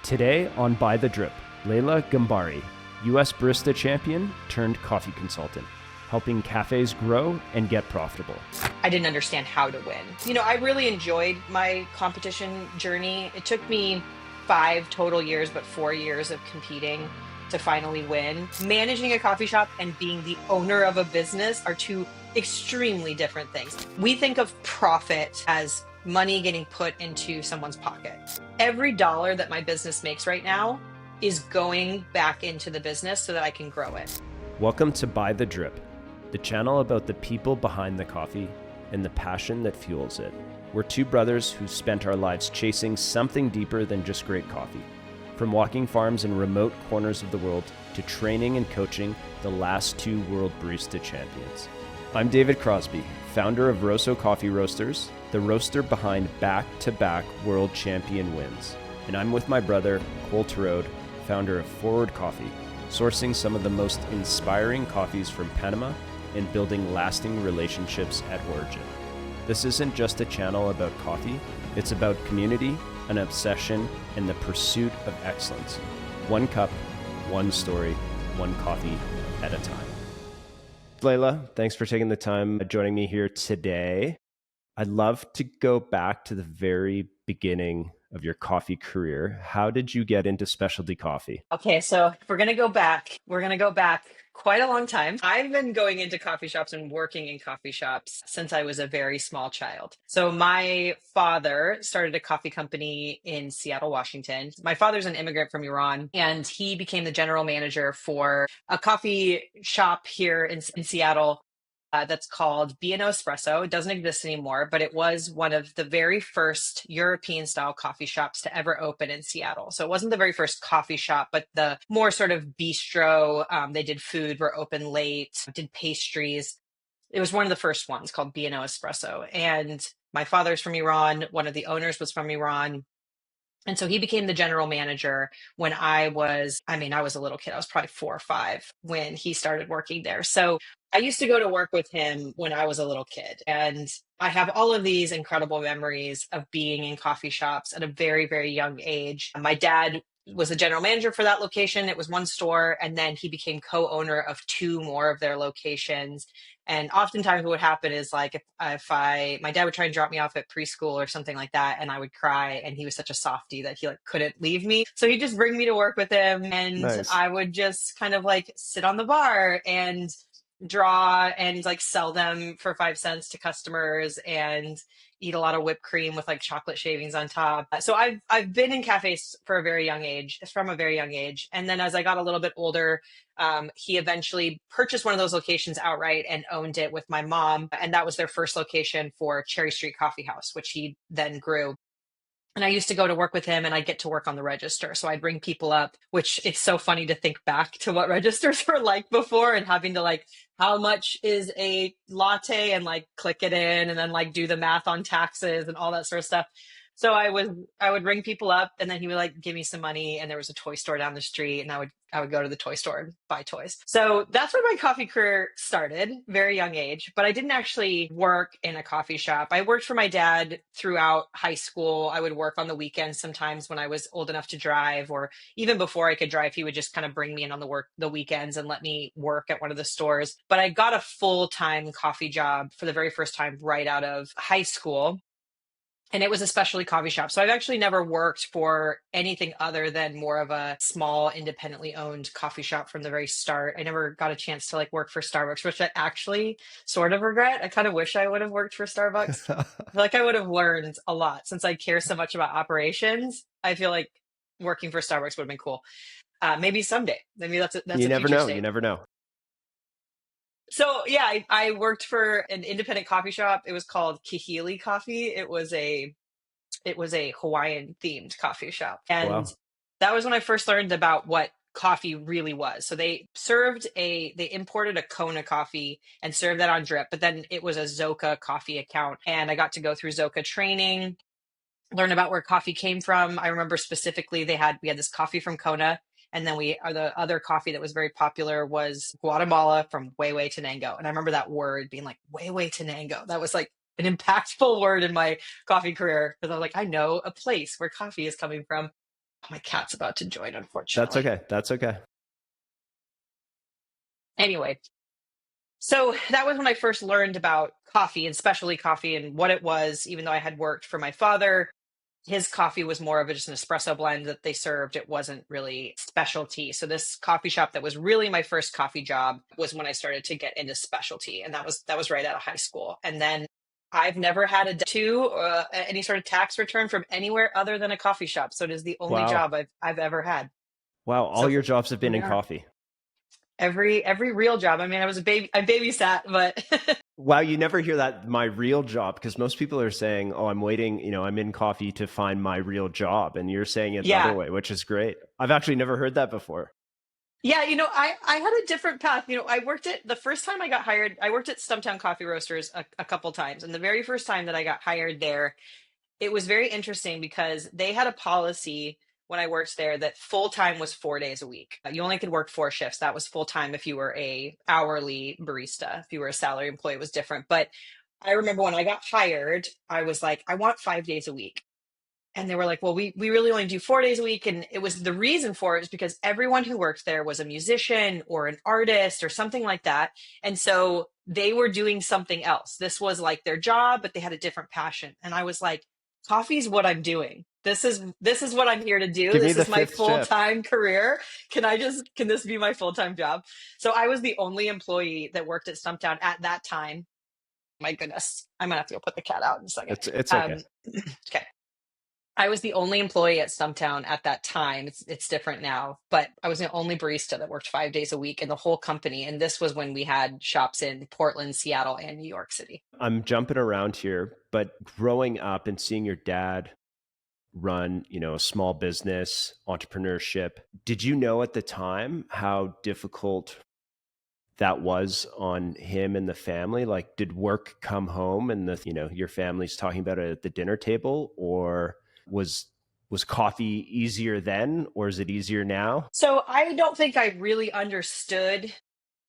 Today on By the Drip, Laila Ghambari, US Barista Champion turned coffee consultant, helping cafes grow and get profitable. I didn't understand how to win. I really enjoyed my competition journey. It took me 5 total years, but 4 years of competing to finally win. Managing a coffee shop and being the owner of a business are two extremely different things. We think of profit as money getting put into someone's pocket. Every dollar that my business makes right now is going back into the business so that I can grow it. Welcome to By the Drip, the channel about the people behind the coffee and the passion that fuels it. We're two brothers who spent our lives chasing something deeper than just great coffee. From walking farms in remote corners of the world to training and coaching the last 2 world barista champions. I'm David Crosby, founder of Rosso Coffee Roasters, the roaster behind back-to-back world champion wins. And I'm with my brother, Cole Terode, founder of Forward Coffee, sourcing some of the most inspiring coffees from Panama and building lasting relationships at origin. This isn't just a channel about coffee, it's about community, an obsession, and the pursuit of excellence. One cup, one story, one coffee at a time. Laila, thanks for taking the time joining me here today. I'd love to go back to the very beginning of your coffee career. How did you get into specialty coffee? Okay, so if we're going to go back quite a long time. I've been going into coffee shops and working in coffee shops since I was a very small child. So my father started a coffee company in Seattle, Washington. My father's an immigrant from Iran, and he became the general manager for a coffee shop here in Seattle. That's called B&O Espresso. It doesn't exist anymore, but it was one of the very first European-style coffee shops to ever open in Seattle. So it wasn't the very first coffee shop, but the more sort of bistro. They did food, were open late, did pastries. It was one of the first ones called B&O Espresso. And my father's from Iran. One of the owners was from Iran. And so he became the general manager when I was a little kid. I was probably 4 or 5 when he started working there. So I used to go to work with him when I was a little kid. And I have all of these incredible memories of being in coffee shops at a very, very young age. My dad was the general manager for that location. It was one store. And then he became co-owner of 2 more of their locations. And oftentimes what would happen is like my dad would try and drop me off at preschool or something like that, and I would cry, and he was such a softie that he couldn't leave me. So he'd just bring me to work with him, and Nice. I would just kind of sit on the bar and draw and sell them for 5 cents to customers and eat a lot of whipped cream with chocolate shavings on top. So I've been in cafes from a very young age. And then as I got a little bit older, he eventually purchased one of those locations outright and owned it with my mom. And that was their first location for Cherry Street Coffee House, which he then grew. And I used to go to work with him, and I'd get to work on the register. So I'd bring people up, which it's so funny to think back to what registers were like before, and having to how much is a latte, and click it in, and then do the math on taxes and all that sort of stuff. So I would bring people up, and then he would give me some money, and there was a toy store down the street, and I would go to the toy store and buy toys. So that's where my coffee career started, very young age. But I didn't actually work in a coffee shop. I worked for my dad throughout high school. I would work on the weekends sometimes when I was old enough to drive, or even before I could drive, he would just kind of bring me in on the weekends and let me work at one of the stores. But I got a full-time coffee job for the very first time right out of high school. And it was a specialty coffee shop. So I've actually never worked for anything other than more of a small, independently owned coffee shop from the very start. I never got a chance to work for Starbucks, which I actually sort of regret. I kind of wish I would have worked for Starbucks. I feel like I would have learned a lot since I care so much about operations. I feel like working for Starbucks would have been cool. Maybe someday. Maybe that's You never know. You never know. So yeah, I worked for an independent coffee shop. It was called Kahili Coffee. It was a Hawaiian themed coffee shop. And Wow. That was when I first learned about what coffee really was. So they imported a Kona coffee and served that on drip, but then it was a Zoka coffee account. And I got to go through Zoka training, learn about where coffee came from. I remember specifically we had this coffee from Kona. And then the other coffee that was very popular was Guatemala from Huehuetenango. And I remember that word being Huehuetenango. That was an impactful word in my coffee career, because I was I know a place where coffee is coming from. My cat's about to join, That's unfortunately. okay. That's okay. Anyway, so that was when I first learned about coffee and specialty coffee and what it was, even though I had worked for my father. His coffee was more of just an espresso blend that they served. It wasn't really specialty. So this coffee shop that was really my first coffee job was when I started to get into specialty, and that was right out of high school. And then I've never had any sort of tax return from anywhere other than a coffee shop. So it is the only Wow. job I've ever had. Wow. All So your jobs have been in yeah, coffee. every real job. I mean, I babysat, but Wow, you never hear that my real job, because most people are saying, "Oh, I'm waiting, I'm in coffee to find my real job." And you're saying it the other yeah. way, which is great. I've actually never heard that before. Yeah, I had a different path. The first time I got hired, I worked at Stumptown Coffee Roasters a couple times. And the very first time that I got hired there, it was very interesting because they had a policy when I worked there that full time was 4 days a week. You only could work 4 shifts. That was full time if you were a hourly barista. If you were a salary employee, it was different. But I remember when I got hired, I was like, I want 5 days a week. And they were like, well, we really only do 4 days a week. And it was, the reason for it is because everyone who worked there was a musician or an artist or something like that. And so they were doing something else. This was like their job, but they had a different passion. And I was like, coffee's what I'm doing. This is what I'm here to do. Give me This the is my fifth shift. full-time career. Can this be my full-time job? So I was the only employee that worked at Stumptown at that time. My goodness. I'm gonna have to go put the cat out in a second. It's okay. Okay. I was the only employee at Stumptown at that time. It's different now, but I was the only barista that worked 5 days a week in the whole company. And this was when we had shops in Portland, Seattle, and New York City. I'm jumping around here, but growing up and seeing your dad run, a small business, entrepreneurship, did you know at the time how difficult that was on him and the family? Like, did work come home and your family's talking about it at the dinner table, or was coffee easier then, or is it easier now? So I don't think I really understood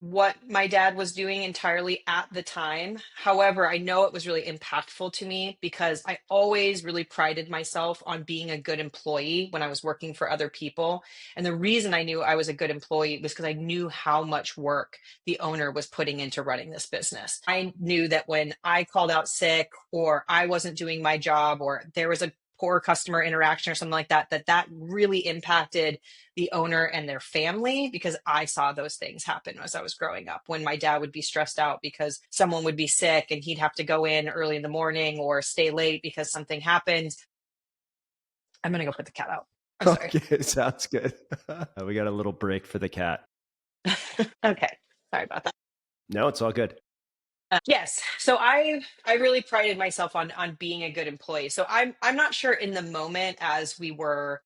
what my dad was doing entirely at the time. However, I know it was really impactful to me because I always really prided myself on being a good employee when I was working for other people. And the reason I knew I was a good employee was because I knew how much work the owner was putting into running this business. I knew that when I called out sick or I wasn't doing my job or there was a poor customer interaction or something like that, that really impacted the owner and their family, because I saw those things happen as I was growing up. When my dad would be stressed out because someone would be sick and he'd have to go in early in the morning or stay late because something happened. I'm going to go put the cat out. I'm sorry. Okay, sounds good. We got a little break for the cat. Okay. Sorry about that. No, it's all good. Yes. So I really prided myself on being a good employee. So I'm not sure in the moment as we were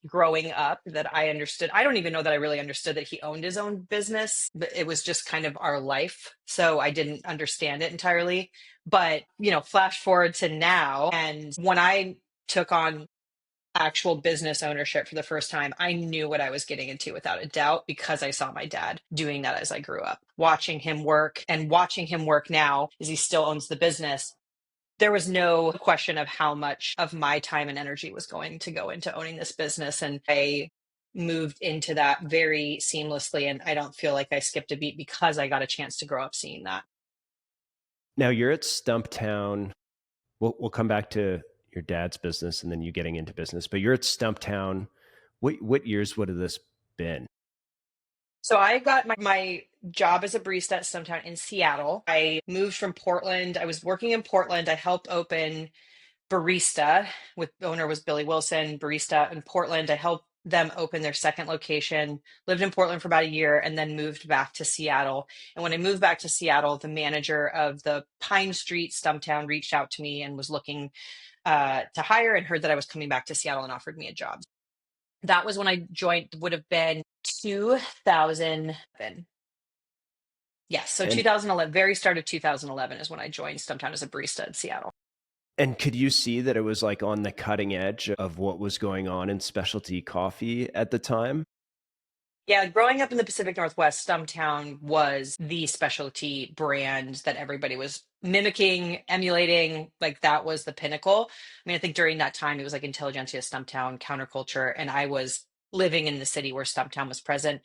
growing up that I understood. I don't even know that I really understood that he owned his own business, but it was just kind of our life. So I didn't understand it entirely. But, flash forward to now. And when I took on actual business ownership for the first time, I knew what I was getting into without a doubt because I saw my dad doing that as I grew up, watching him work and watching him work now as he still owns the business. There was no question of how much of my time and energy was going to go into owning this business. And I moved into that very seamlessly. And I don't feel like I skipped a beat because I got a chance to grow up seeing that. Now you're at Stumptown. We'll come back to your dad's business and then you getting into business, but you're at Stumptown. What years would have this been? So I got my job as a barista at Stumptown in Seattle. I moved from Portland. I was working in Portland. I helped open Barista, with the owner was Billy Wilson, Barista in Portland. I helped them open their second location, lived in Portland for about a year, and then moved back to Seattle. And when I moved back to Seattle, the manager of the Pine Street Stumptown reached out to me and was looking to hire, and heard that I was coming back to Seattle and offered me a job. That was when I joined, would have been 2007. Yes, so And 2011, very start of 2011 is when I joined Stumptown as a barista in Seattle. and could you see that it was like on the cutting edge of what was going on in specialty coffee at the time? Yeah, growing up in the Pacific Northwest, Stumptown was the specialty brand that everybody was mimicking, emulating, like that was the pinnacle. I mean, I think during that time, it was like Intelligentsia, Stumptown, counterculture, and I was living in the city where Stumptown was present.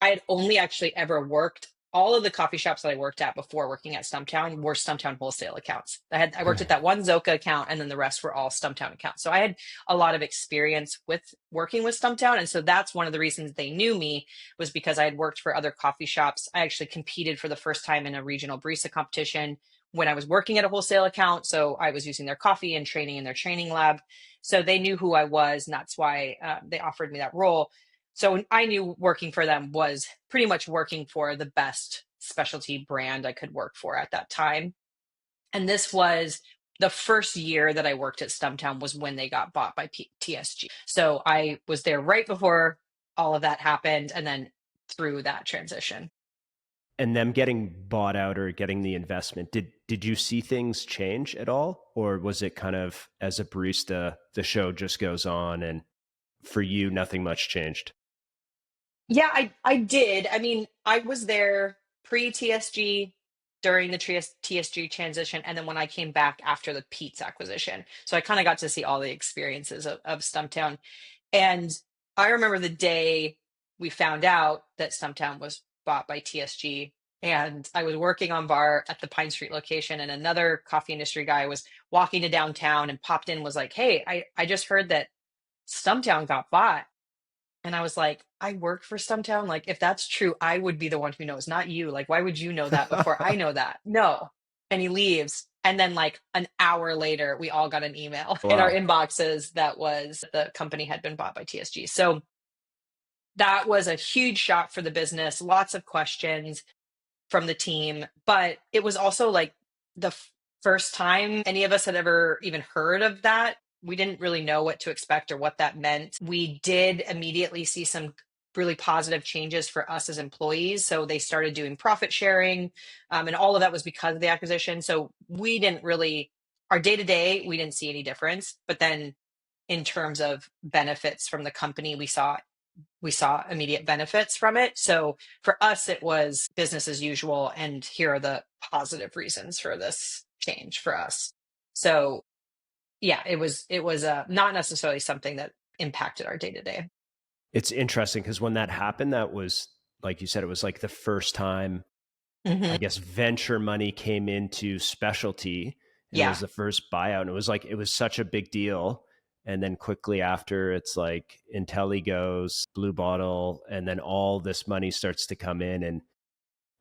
I had only actually ever worked, all of the coffee shops that I worked at before working at Stumptown were Stumptown wholesale accounts. I worked at that one Zoka account, and then the rest were all Stumptown accounts. So I had a lot of experience with working with Stumptown. And so that's one of the reasons they knew me, was because I had worked for other coffee shops. I actually competed for the first time in a regional barista competition when I was working at a wholesale account. So I was using their coffee and training in their training lab. So they knew who I was, and that's why they offered me that role. So I knew working for them was pretty much working for the best specialty brand I could work for at that time. And this was the first year that I worked at Stumptown was when they got bought by TSG. So I was there right before all of that happened, and then through that transition. And them getting bought out or getting the investment, did you see things change at all? Or was it kind of, as a barista, the show just goes on and for you, nothing much changed? Yeah, I did. I mean, I was there pre-TSG, during the TSG transition, and then when I came back after the Pete's acquisition. So I kind of got to see all the experiences of Stumptown. And I remember the day we found out that Stumptown was bought by TSG. And I was working on bar at the Pine Street location, and another coffee industry guy was walking to downtown and popped in, was like, "Hey, I just heard that Stumptown got bought." And I was like, "I work for Stumptown. Like, if that's true, I would be the one who knows, not you. Like, why would you know that before I know that?" No. And he leaves. And then, like, an hour later, we all got an email in our Wow. inboxes that was the company had been bought by TSG. So that was a huge shock for the business. Lots of questions from the team. But it was also like the first time any of us had ever even heard of that. We didn't really know what to expect or what that meant. We did immediately see some really positive changes for us as employees. So they started doing profit sharing, and all of that was because of the acquisition. So we didn't really, our day to day, we didn't see any difference. But then in terms of benefits from the company, we saw immediate benefits from it. So for us, it was business as usual. And here are the positive reasons for this change for us. So yeah, it was not necessarily something that impacted our day to day. It's interesting because when that happened, that was, like you said, it was like the first time, I guess, venture money came into specialty, and it was Yeah. the first buyout. And it was like, it was such a big deal. And then quickly after, it's like Intelli goes, Blue Bottle, and then all this money starts to come in. And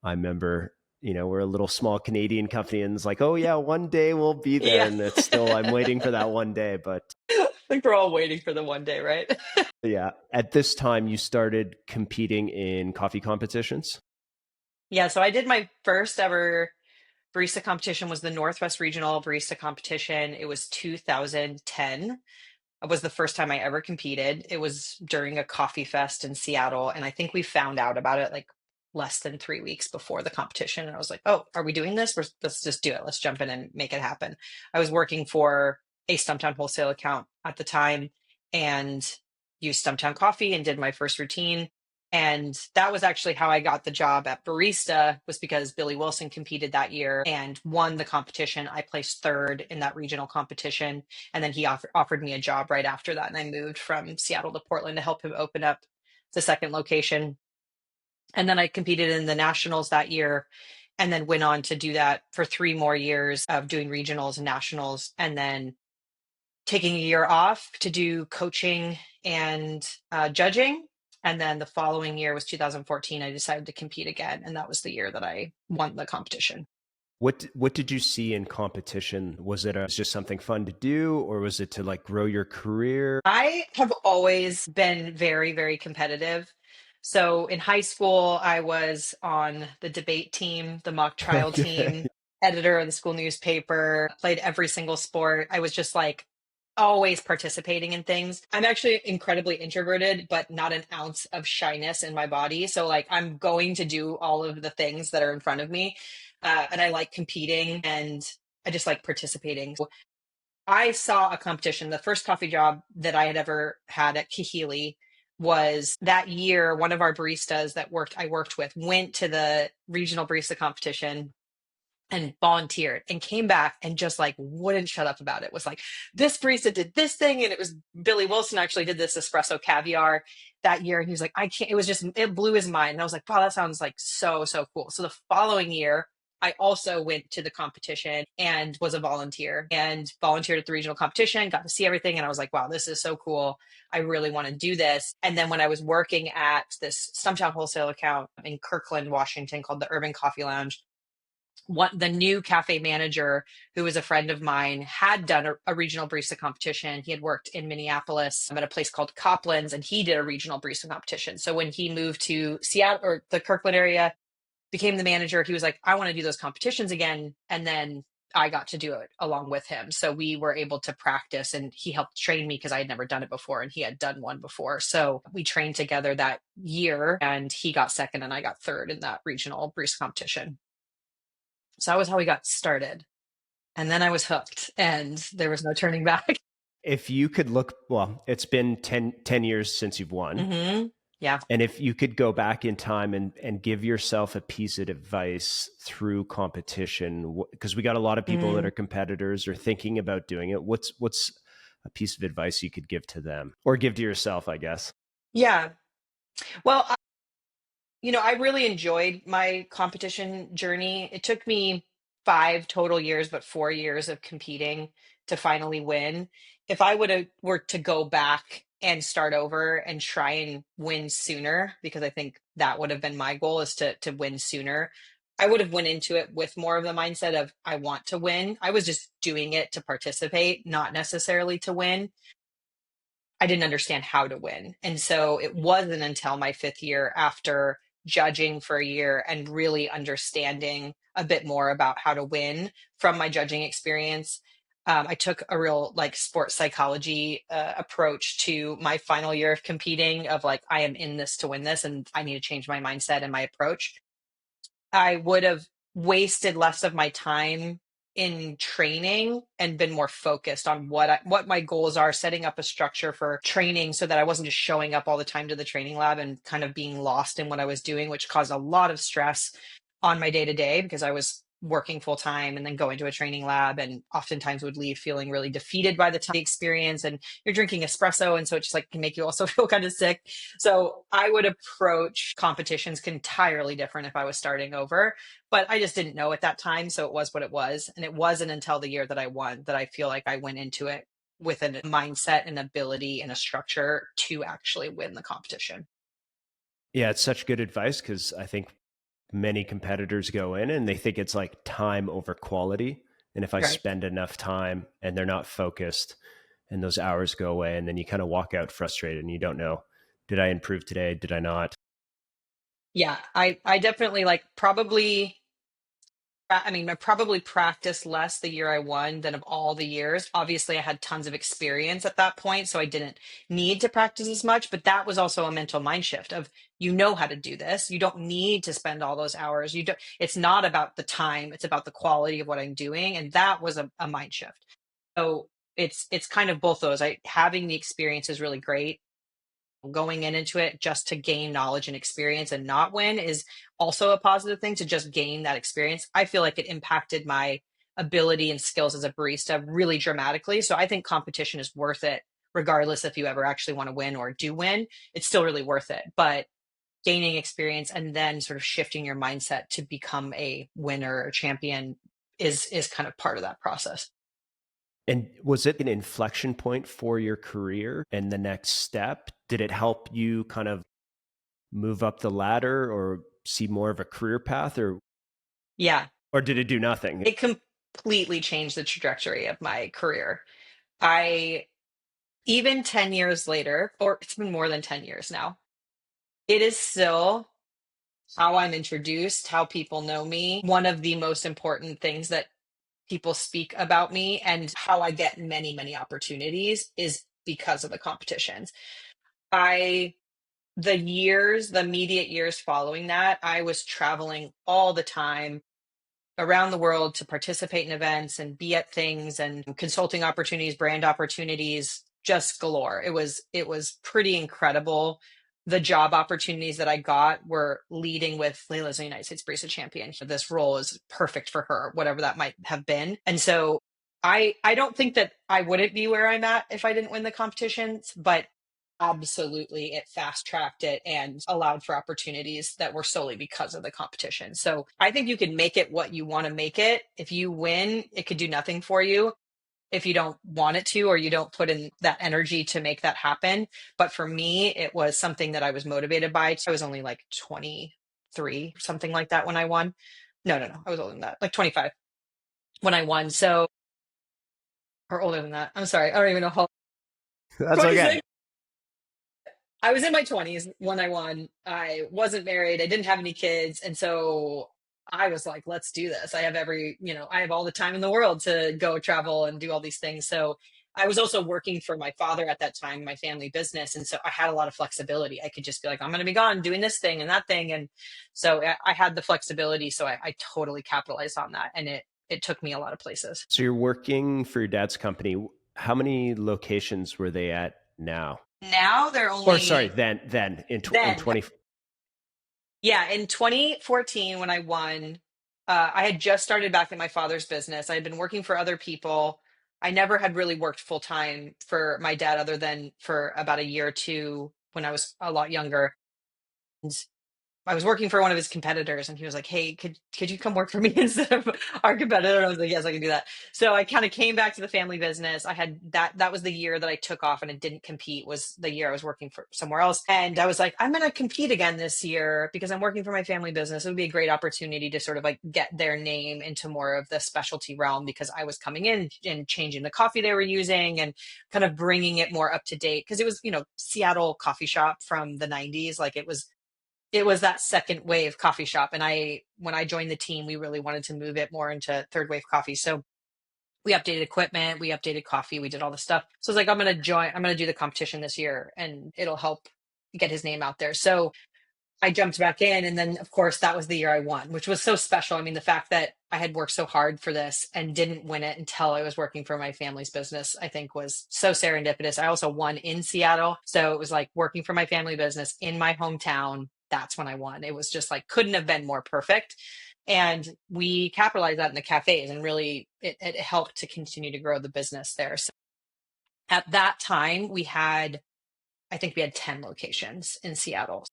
I remember, we're a little small Canadian company, and it's like, oh yeah, one day we'll be there. Yeah. And it's still, I'm waiting for that one day. But I think we're all waiting for the one day, right? yeah, at this time, you started competing in coffee competitions. Yeah. So I did my first ever barista competition was the Northwest Regional Barista Competition. It was 2010. It was the first time I ever competed. It was during a coffee fest in Seattle. And I think we found out about it like less than 3 weeks before the competition. And I was like, "Oh, are we doing this? Let's just do it. Let's jump in and make it happen." I was working for a Stumptown wholesale account at the time and used Stumptown coffee and did my first routine. And that was actually how I got the job at Barista, was because Billy Wilson competed that year and won the competition. I placed third in that regional competition. And then he offered me a job right after that. And I moved from Seattle to Portland to help him open up the second location. And then I competed in the nationals that year, and then went on to do that for 3 more years of doing regionals and nationals, and then taking a year off to do coaching and judging. And then the following year was 2014. I decided to compete again. And that was the year that I won the competition. What did you see in competition? Was it just something fun to do, or was it to like grow your career? I have always been very, very competitive. So in high school, I was on the debate team, the mock trial Okay. team, editor of the school newspaper, played every single sport. I was just like always participating in things. I'm actually incredibly introverted, but not an ounce of shyness in my body. So like I'm going to do all of the things that are in front of me. And I like competing, and I just like participating. I saw a competition. The first coffee job that I had ever had at Kahili was that year. One of our baristas that I worked with went to the regional barista competition, and volunteered and came back and just like wouldn't shut up about it. Was like, this barista did this thing. And it was Billy Wilson actually did this espresso caviar that year. And he was like, I can't, it was just, it blew his mind. And I was like, wow, that sounds like so, so cool. So the following year, I also went to the competition and was a volunteer and volunteered at the regional competition, got to see everything. And I was like, wow, this is so cool. I really want to do this. And then when I was working at this Stumptown wholesale account in Kirkland, Washington, called the Urban Coffee Lounge, the new cafe manager, who was a friend of mine, had done a regional barista competition. He had worked in Minneapolis at a place called Copland's, and he did a regional barista competition. So when he moved to Seattle or the Kirkland area, became the manager, he was like, I want to do those competitions again. And then I got to do it along with him. So we were able to practice, and he helped train me because I had never done it before and he had done one before. So we trained together that year, and he got second and I got third in that regional barista competition. So that was how we got started. And then I was hooked and there was no turning back. If you could look, well, it's been 10 years since you've won. Mm-hmm. Yeah. And if you could go back in time and give yourself a piece of advice through competition, because we got a lot of people that are competitors or thinking about doing it. What's a piece of advice you could give to them or give to yourself, I guess? Yeah. Well, I really enjoyed my competition journey. It took me 5 total years, but 4 years of competing to finally win. If I were to go back and start over and try and win sooner, because I think that would have been my goal, is to win sooner. I would have went into it with more of the mindset of I want to win. I was just doing it to participate, not necessarily to win. I didn't understand how to win. And so it wasn't until my 5th year, after judging for a year and really understanding a bit more about how to win from my judging experience, I took a real like sports psychology approach to my final year of competing, of like, I am in this to win this and I need to change my mindset and my approach. I would have wasted less of my time in training and been more focused on what my goals are, setting up a structure for training so that I wasn't just showing up all the time to the training lab and kind of being lost in what I was doing, which caused a lot of stress on my day to day because I was working full time and then going to a training lab, and oftentimes would leave feeling really defeated by the time experience, and you're drinking espresso, and so it just like can make you also feel kind of sick. So I would approach competitions entirely different if I was starting over, but I just didn't know at that time, so it was what it was. And it wasn't until the year that I won that I feel like I went into it with a mindset and ability and a structure to actually win the competition. Yeah, it's such good advice, because I think many competitors go in and they think it's like time over quality. And if I spend enough time and they're not focused and those hours go away, and then you kind of walk out frustrated and you don't know, did I improve today? Did I not? Yeah, I definitely like I probably practiced less the year I won than of all the years. Obviously, I had tons of experience at that point, so I didn't need to practice as much, but that was also a mental mind shift of, you know how to do this. You don't need to spend all those hours. It's not about the time, it's about the quality of what I'm doing. And that was a mind shift. So it's kind of both those. Having the experience is really great. Going into it just to gain knowledge and experience and not win is also a positive thing, to just gain that experience. I feel like it impacted my ability and skills as a barista really dramatically. So I think competition is worth it, regardless if you ever actually want to win or do win. It's still really worth it. But gaining experience and then sort of shifting your mindset to become a winner or champion is kind of part of that process. And was it an inflection point for your career and the next step? Did it help you kind of move up the ladder or see more of a career path, Yeah, or did it do nothing? it completely changed the trajectory of my career. I Even 10 years later, or it's been more than 10 years now, it is still how I'm introduced, how people know me. One of the most important things that people speak about me and how I get many, many opportunities is because of the competitions. I, the immediate years following that, I was traveling all the time around the world to participate in events and be at things, and consulting opportunities, brand opportunities, just galore. It was pretty incredible. the job opportunities that I got were leading with Layla's a United States Barista Champion. This role is perfect for her, whatever that might have been. And so I don't think that I wouldn't be where I'm at if I didn't win the competitions, but absolutely it fast tracked it and allowed for opportunities that were solely because of the competition. So I think you can make it what you want to make it. If you win, it could do nothing for you if you don't want it to, or you don't put in that energy to make that happen. But for me, it was something that I was motivated by. I was only like 23, something like that when I won. No. I was older than that, like 25 when I won. So, or older than that. I'm sorry. I don't even know how. That's okay. 26. I was in my 20s when I won. I wasn't married. I didn't have any kids. And so I was like, let's do this. I have I have all the time in the world to go travel and do all these things. So I was also working for my father at that time, my family business. And so I had a lot of flexibility. I could just be like, I'm going to be gone doing this thing and that thing. And so I had the flexibility. So I totally capitalized on that. And it took me a lot of places. So you're working for your dad's company. How many locations were they at now? Now they're only, or sorry, then in 20. Yeah, in 2014, when I won, I had just started back at my father's business. I had been working for other people. I never had really worked full time for my dad, other than for about a year or two when I was a lot younger. And I was working for one of his competitors, and he was like, "Hey, could you come work for me instead of our competitor?" And I was like, "Yes, I can do that." So I kind of came back to the family business. I had that was the year that I took off and I didn't compete, was the year I was working for somewhere else. And I was like, I'm going to compete again this year because I'm working for my family business. It would be a great opportunity to sort of like get their name into more of the specialty realm, because I was coming in and changing the coffee they were using and kind of bringing it more up to date, because it was, Seattle coffee shop from the 90s. Like it was that second wave coffee shop. And when I joined the team, we really wanted to move it more into third wave coffee. So we updated equipment, we updated coffee, we did all the stuff. So I was like, I'm going to do the competition this year and it'll help get his name out there. So I jumped back in. And then of course that was the year I won, which was so special. I mean, the fact that I had worked so hard for this and didn't win it until I was working for my family's business, I think was so serendipitous. I also won in Seattle. So it was like working for my family business in my hometown. That's when I won. It was just like, couldn't have been more perfect. And we capitalized that in the cafes, and really it helped to continue to grow the business there. So at that time I think we had 10 locations in Seattle.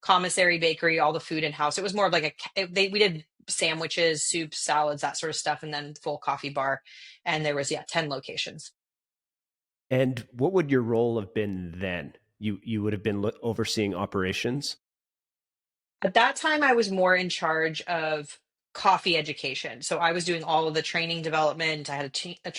Commissary bakery, all the food in house. It was more of like we did sandwiches, soups, salads, that sort of stuff, and then full coffee bar. And there was 10 locations. And what would your role have been then? You would have been overseeing operations? At that time, I was more in charge of coffee education. So I was doing all of the training development. I had a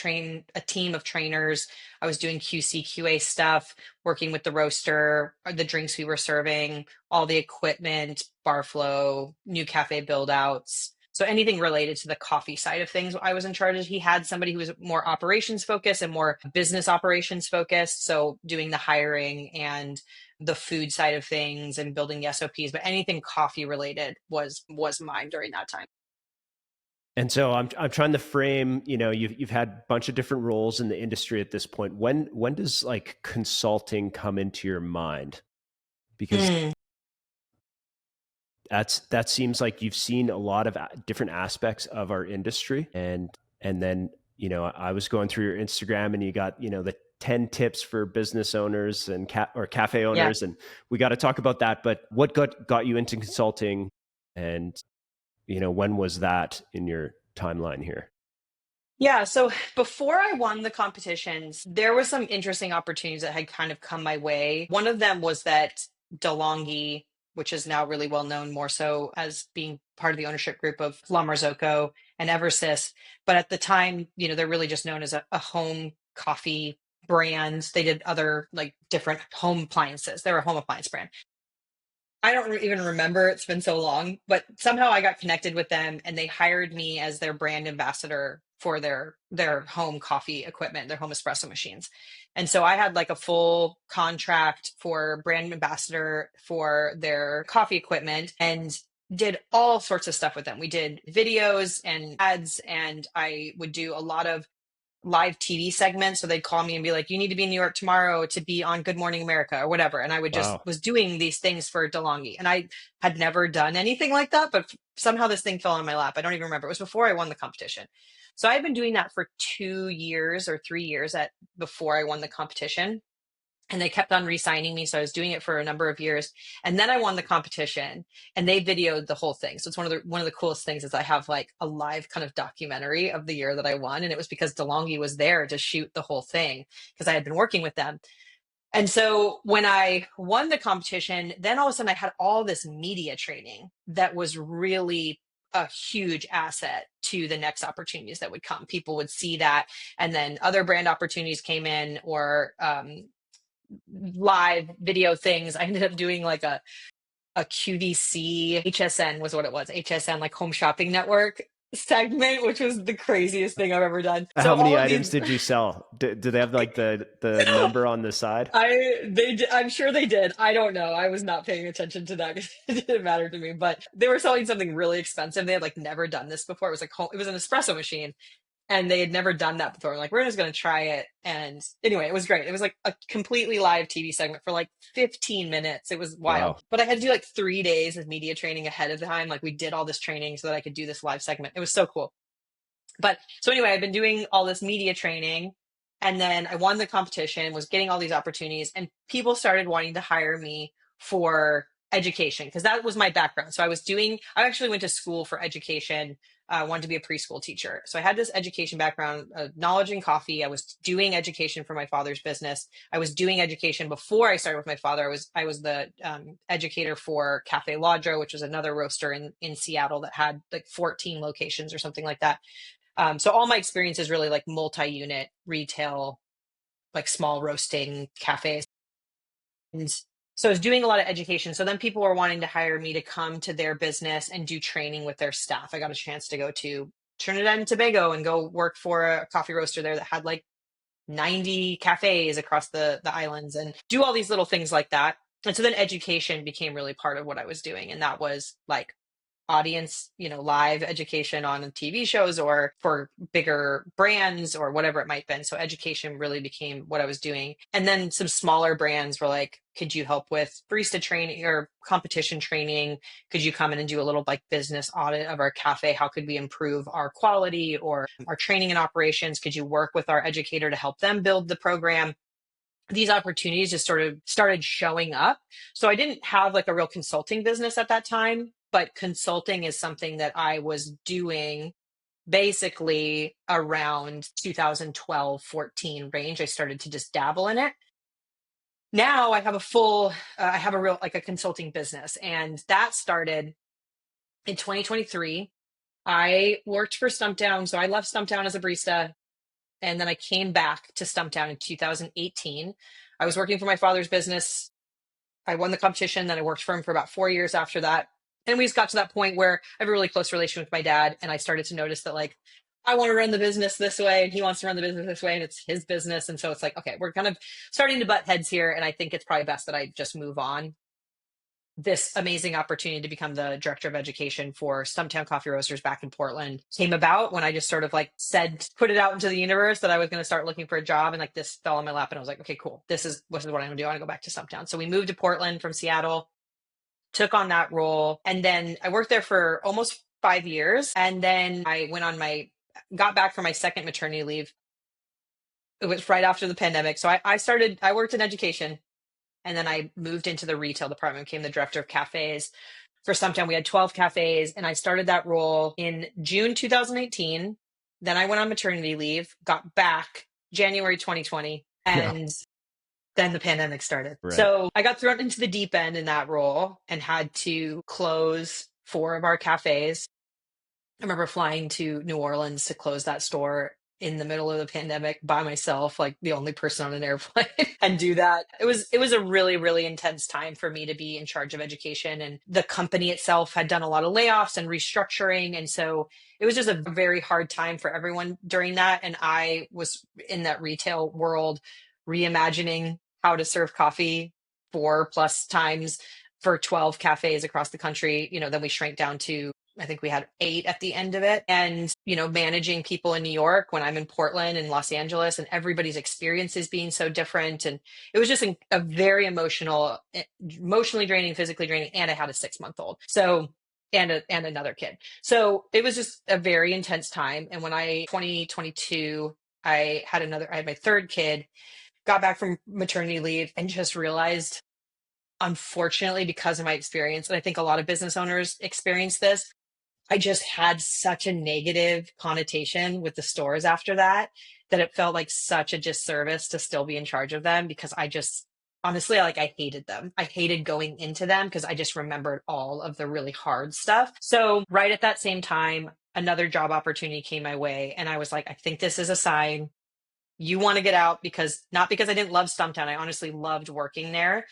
team of trainers. I was doing QC, QA stuff, working with the roaster, the drinks we were serving, all the equipment, bar flow, new cafe build outs. So anything related to the coffee side of things, I was in charge of. He had somebody who was more operations focused and more business operations focused. So doing the hiring and the food side of things and building the SOPs, but anything coffee related was mine during that time. And so I'm trying to frame, you've had a bunch of different roles in the industry at this point. When does like consulting come into your mind? Because that seems like you've seen a lot of different aspects of our industry. And then, I was going through your Instagram and you got, the 10 tips for business owners and cafe owners. And we got to talk about that. But what got you into consulting, and, when was that in your timeline here? Yeah, so before I won the competitions, there were some interesting opportunities that had kind of come my way. One of them was that DeLonghi, which is now really well known more so as being part of the ownership group of La Marzocco and Eversys. But at the time, they're really just known as a home coffee brand. They did other like different home appliances. They're a home appliance brand. I don't even remember. It's been so long, but somehow I got connected with them and they hired me as their brand ambassador for their home coffee equipment, their home espresso machines. And so I had like a full contract for brand ambassador for their coffee equipment and did all sorts of stuff with them. We did videos and ads, and I would do a lot of live TV segments. So they'd call me and be like, you need to be in New York tomorrow to be on Good Morning America or whatever. And I would just Wow. was doing these things for DeLonghi. And I had never done anything like that, but somehow this thing fell on my lap. I don't even remember. It was before I won the competition. So I had been doing that for 2 years or 3 years before I won the competition. And they kept on re-signing me. So I was doing it for a number of years. And then I won the competition and they videoed the whole thing. So it's one of the coolest things is I have like a live kind of documentary of the year that I won. And it was because DeLonghi was there to shoot the whole thing because I had been working with them. And so when I won the competition, then all of a sudden I had all this media training that was really a huge asset to the next opportunities that would come. People would see that. And then other brand opportunities came in or, live video things. I ended up doing like a QVC HSN was what it was. HSN, like Home Shopping Network segment, which was the craziest thing I've ever done. So How many all of items these did you sell? Do they have like the number on the side? I'm sure they did. I don't know. I was not paying attention to that because it didn't matter to me. But they were selling something really expensive. They had like never done this before. It was like it was an espresso machine, and they had never done that before. Like, we're just going to try it. And anyway, it was great. It was like a completely live TV segment for like 15 minutes. It was wild. Wow. But I had to do like 3 days of media training ahead of time. Like, we did all this training so that I could do this live segment. It was so cool. But so anyway, I've been doing all this media training. And then I won the competition, was getting all these opportunities, and people started wanting to hire me for education because that was my background. So I actually went to school for education. I wanted to be a preschool teacher. So I had this education background, knowledge in coffee. I was doing education for my father's business. I was doing education before I started with my father. I was the educator for Cafe Ladro, which was another roaster in Seattle that had like 14 locations or something like that. So all my experience is really like multi-unit retail, like small roasting cafes. And so I was doing a lot of education. So then people were wanting to hire me to come to their business and do training with their staff. I got a chance to go to Trinidad and Tobago and go work for a coffee roaster there that had like 90 cafes across the islands and do all these little things like that. And so then education became really part of what I was doing. And that was like audience, live education on TV shows or for bigger brands or whatever it might have been. So education really became what I was doing. And then some smaller brands were like, could you help with barista training or competition training? Could you come in and do a little like business audit of our cafe? How could we improve our quality or our training and operations? Could you work with our educator to help them build the program? These opportunities just sort of started showing up. So I didn't have like a real consulting business at that time, but consulting is something that I was doing basically around 2012, 14 range. I started to just dabble in it. Now I have I have a real, like a consulting business, and that started in 2023. I worked for Stumptown. So I left Stumptown as a barista. And then I came back to Stumptown in 2018. I was working for my father's business. I won the competition. Then I worked for him for about 4 years after that. And we just got to that point where I have a really close relation with my dad. And I started to notice that like, I want to run the business this way and he wants to run the business this way and it's his business. And so it's like, okay, we're kind of starting to butt heads here. And I think it's probably best that I just move on. This amazing opportunity to become the director of education for Stumptown Coffee Roasters back in Portland came about when I just sort of like put it out into the universe that I was going to start looking for a job. And like this fell on my lap and I was like, okay, cool. This is what I'm going to do. I want to go back to Stumptown. So we moved to Portland from Seattle, took on that role. And then I worked there for almost 5 years. And then I got back from my second maternity leave. It was right after the pandemic. So I worked in education. And then I moved into the retail department, became the director of cafes. For Stumptown, we had 12 cafes, and I started that role in June 2018. Then I went on maternity leave, got back January 2020, and then the pandemic started. Right. So I got thrown into the deep end in that role and had to close 4 of our cafes. I remember flying to New Orleans to close that store in the middle of the pandemic by myself, like the only person on an airplane and do that. It was a really, really intense time for me to be in charge of education. And the company itself had done a lot of layoffs and restructuring. And so it was just a very hard time for everyone during that. And I was in that retail world, reimagining how to serve coffee 4+ times for 12 cafes across the country. Then we shrank down to I think we had 8 at the end of it. And, managing people in New York when I'm in Portland and Los Angeles, and everybody's experiences being so different. And it was just a very emotionally draining, physically draining. And I had a 6-month-old. So, and another kid. So it was just a very intense time. And when 2022, I had my third kid, got back from maternity leave, and just realized, unfortunately, because of my experience, and I think a lot of business owners experience this, I just had such a negative connotation with the stores after that it felt like such a disservice to still be in charge of them, because I just honestly, like, I hated them. I hated going into them because I just remembered all of the really hard stuff. So right at that same time, another job opportunity came my way, and I was like, I think this is a sign. You want to get out, because not because I didn't love Stumptown. I honestly loved working there,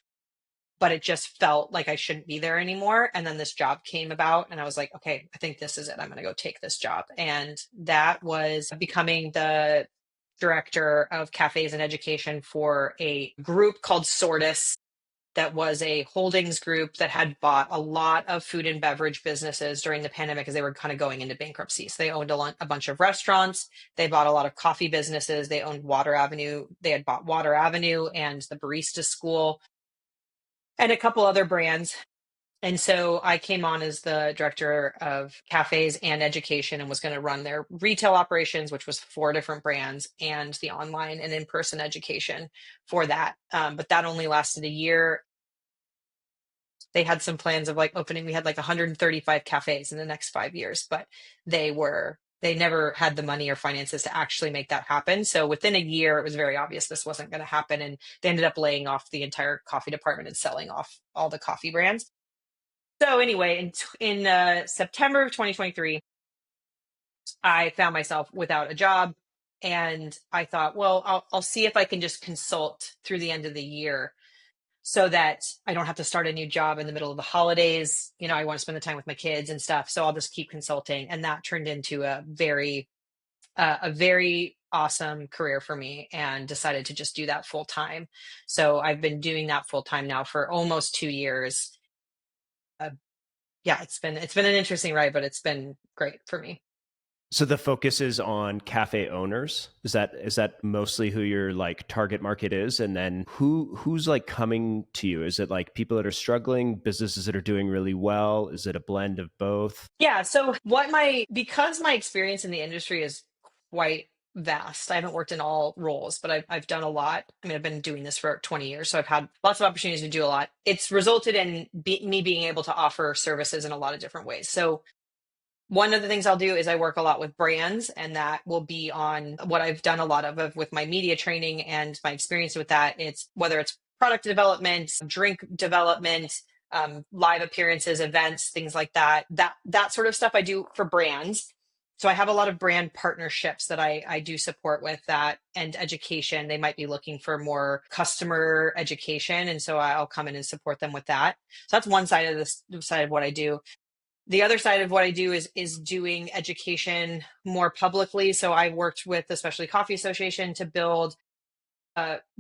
but it just felt like I shouldn't be there anymore. And then this job came about, and I was like, okay, I think this is it. I'm going to go take this job. And that was becoming the director of cafes and education for a group called Sortis, that was a holdings group that had bought a lot of food and beverage businesses during the pandemic, as they were kind of going into bankruptcy. So they owned a bunch of restaurants. They bought a lot of coffee businesses. They owned Water Avenue. They had bought Water Avenue and the Barista School and a couple other brands. And so I came on as the director of cafes and education, and was going to run their retail operations, which was 4 different brands, and the online and in-person education for that. But that only lasted a year. They had some plans of opening. We had 135 cafes in the next 5 years, but they never had the money or finances to actually make that happen. So within a year, it was very obvious this wasn't going to happen. And they ended up laying off the entire coffee department and selling off all the coffee brands. So anyway, in September of 2023, I found myself without a job, and I thought, well, I'll see if I can just consult through the end of the year, so that I don't have to start a new job in the middle of the holidays. I want to spend the time with my kids and stuff. So I'll just keep consulting. And that turned into a very awesome career for me, and decided to just do that full time. So I've been doing that full time now for almost 2 years. Yeah, it's been an interesting ride, but it's been great for me. So the focus is on cafe owners. Is that mostly who your target market is? And then who's coming to you? Is it people that are struggling, businesses that are doing really well? Is it a blend of both? Yeah. So because my experience in the industry is quite vast. I haven't worked in all roles, but I've done a lot. I mean, I've been doing this for 20 years, so I've had lots of opportunities to do a lot. It's resulted in me being able to offer services in a lot of different ways. So one of the things I'll do is I work a lot with brands, and that will be on what I've done a lot of with my media training and my experience with that. It's whether it's product development, drink development, live appearances, events, things like that. That sort of stuff I do for brands. So I have a lot of brand partnerships that I do support with that, and education. They might be looking for more customer education, and so I'll come in and support them with that. So that's one side of what I do. The other side of what I do is doing education more publicly. So I worked with the Specialty Coffee Association to build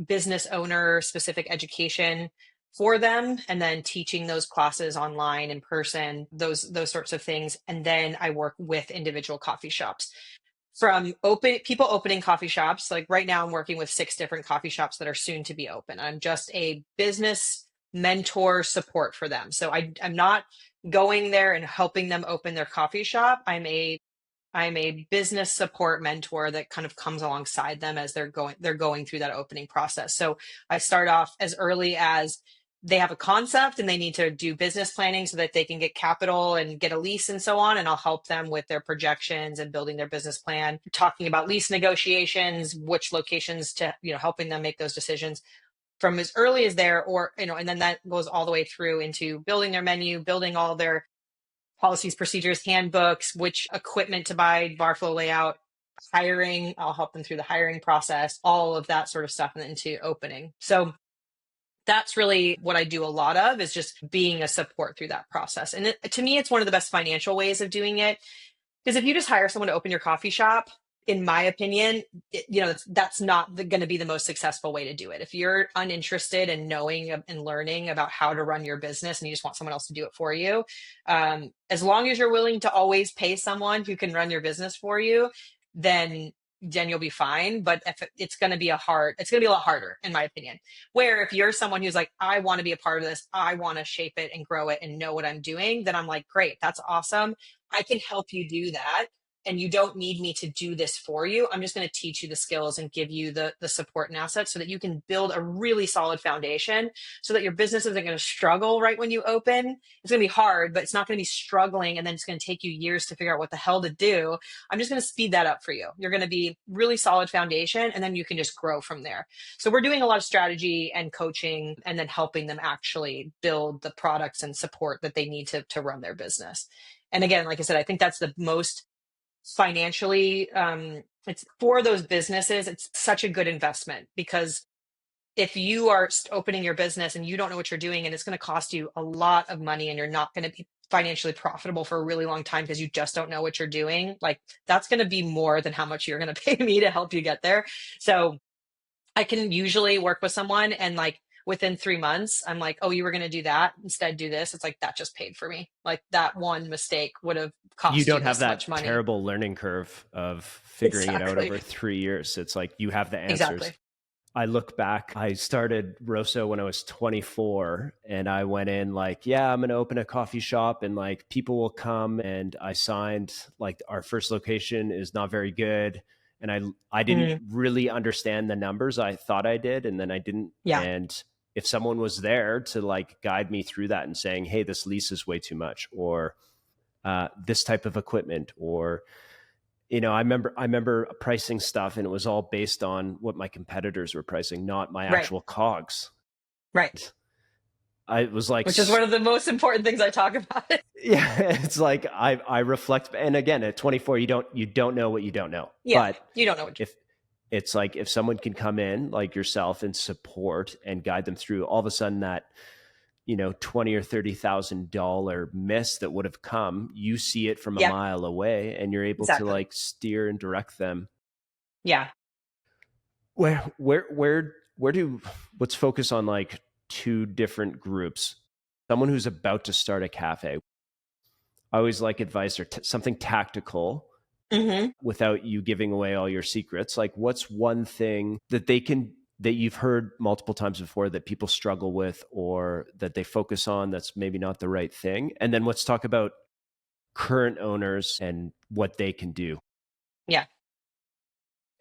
business owner specific education for them, and then teaching those classes online, in person, those sorts of things. And then I work with individual coffee shops, from people opening coffee shops. Like right now I'm working with 6 different coffee shops that are soon to be open. I'm just a business mentor support for them. So I'm not going there and helping them open their coffee shop. I'm a business support mentor that kind of comes alongside them as they're going through that opening process. So I start off as early as they have a concept and they need to do business planning so that they can get capital and get a lease and so on. And I'll help them with their projections and building their business plan, talking about lease negotiations, which locations to, helping them make those decisions from as early as there, or, and then that goes all the way through into building their menu, building all their policies, procedures, handbooks, which equipment to buy, bar flow layout, hiring. I'll help them through the hiring process, all of that sort of stuff, and then into opening. So that's really what I do a lot of, is just being a support through that process. And to me, it's one of the best financial ways of doing it. Because if you just hire someone to open your coffee shop, in my opinion, that's not going to be the most successful way to do it. If you're uninterested in knowing and learning about how to run your business and you just want someone else to do it for you, as long as you're willing to always pay someone who can run your business for you, then you'll be fine. But if it's going to be it's going to be a lot harder, in my opinion. Where if you're someone who's like, I want to be a part of this, I want to shape it and grow it and know what I'm doing, then I'm like, great, that's awesome. I can help you do that. And you don't need me to do this for you. I'm just going to teach you the skills and give you the support and assets so that you can build a really solid foundation so that your business isn't going to struggle right when you open. It's going to be hard, but it's not going to be struggling. And then it's going to take you years to figure out what the hell to do. I'm just going to speed that up for you. You're going to be really solid foundation, and then you can just grow from there. So we're doing a lot of strategy and coaching and then helping them actually build the products and support that they need to run their business. And again, like I said, I think that's the most financially, it's for those businesses, it's such a good investment, because if you are opening your business and you don't know what you're doing and it's going to cost you a lot of money and you're not going to be financially profitable for a really long time because you just don't know what you're doing, like that's going to be more than how much you're going to pay me to help you get there. So I can usually work with someone and like within 3 months, I'm like, oh, you were going to do that, instead do this. It's like, that just paid for me. Like that one mistake would have cost You you don't have this much that money. terrible learning curve of figuring it out over 3 years. It's like you have the answers. Exactly. I look back, I started Rosso when I was 24, and I went in like, yeah, I'm going to open a coffee shop and like people will come. And I signed, like, our first location is not very good. And I didn't really understand the numbers. I thought I did, and then I didn't. Yeah. And if someone was there to like guide me through that and saying, hey, this lease is way too much, or this type of equipment, or I remember pricing stuff, and it was all based on what my competitors were pricing, not my actual COGS. Right. I was like, which is one of the most important things I talk about. Yeah, it's like I reflect, and again, at 24, you don't know what you don't know. Yeah, but you don't know what. If it's like if someone can come in like yourself and support and guide them through, all of a sudden that $20,000 or $30,000 miss that would have come, you see it from a mile away, and you're able to like steer and direct them. Yeah. Let's focus on like two different groups. Someone who's about to start a cafe. I always like advice or something tactical without you giving away all your secrets. Like, what's one thing that you've heard multiple times before that people struggle with, or that they focus on that's maybe not the right thing? And then let's talk about current owners and what they can do. Yeah.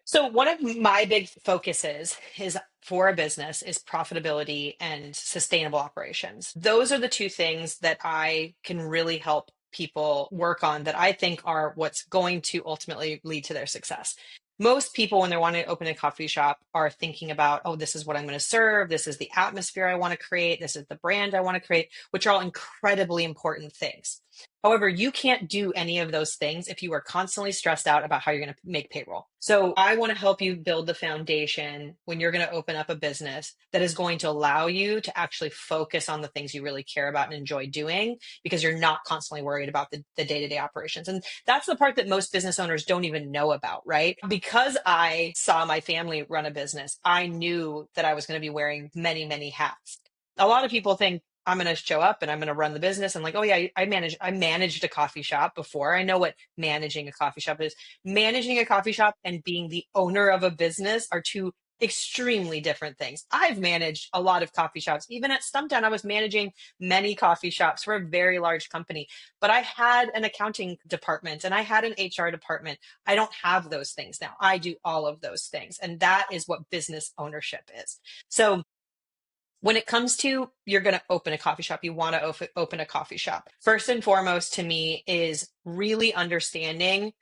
So one of my big focuses is for a business is profitability and sustainable operations. Those are the two things that I can really help people work on, that I think are what's going to ultimately lead to their success. Most people, when they're wanting to open a coffee shop, are thinking about, oh, this is what I'm going to serve. This is the atmosphere I want to create. This is the brand I want to create, which are all incredibly important things. However, you can't do any of those things if you are constantly stressed out about how you're going to make payroll. So I want to help you build the foundation when you're going to open up a business that is going to allow you to actually focus on the things you really care about and enjoy doing, because you're not constantly worried about the day-to-day operations. And that's the part that most business owners don't even know about, right? Because I saw my family run a business, I knew that I was going to be wearing many, many hats. A lot of people think, I'm going to show up and I'm going to run the business. And like, oh yeah, I managed a coffee shop before. I know what managing a coffee shop is. Managing a coffee shop and being the owner of a business are two extremely different things. I've managed a lot of coffee shops. Even at Stumptown, I was managing many coffee shops for a very large company, but I had an accounting department and I had an HR department. I don't have those things now. I do all of those things. And that is what business ownership is. So when it comes to, you're going to open a coffee shop, you want to open a coffee shop, first and foremost to me is really understanding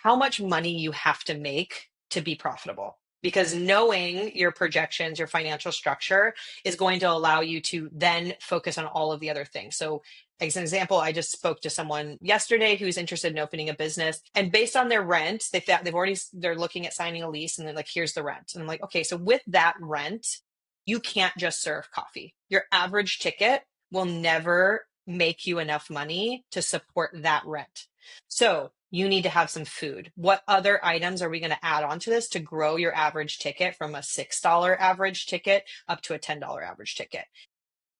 how much money you have to make to be profitable. Because knowing your projections, your financial structure is going to allow you to then focus on all of the other things. So as an example, I just spoke to someone yesterday who's interested in opening a business, and based on their rent, they're looking at signing a lease, and they're like, here's the rent. And I'm like, okay, so with that rent, you can't just serve coffee. Your average ticket will never make you enough money to support that rent. So you need to have some food. What other items are we going to add on to this to grow your average ticket from a $6 average ticket up to a $10 average ticket?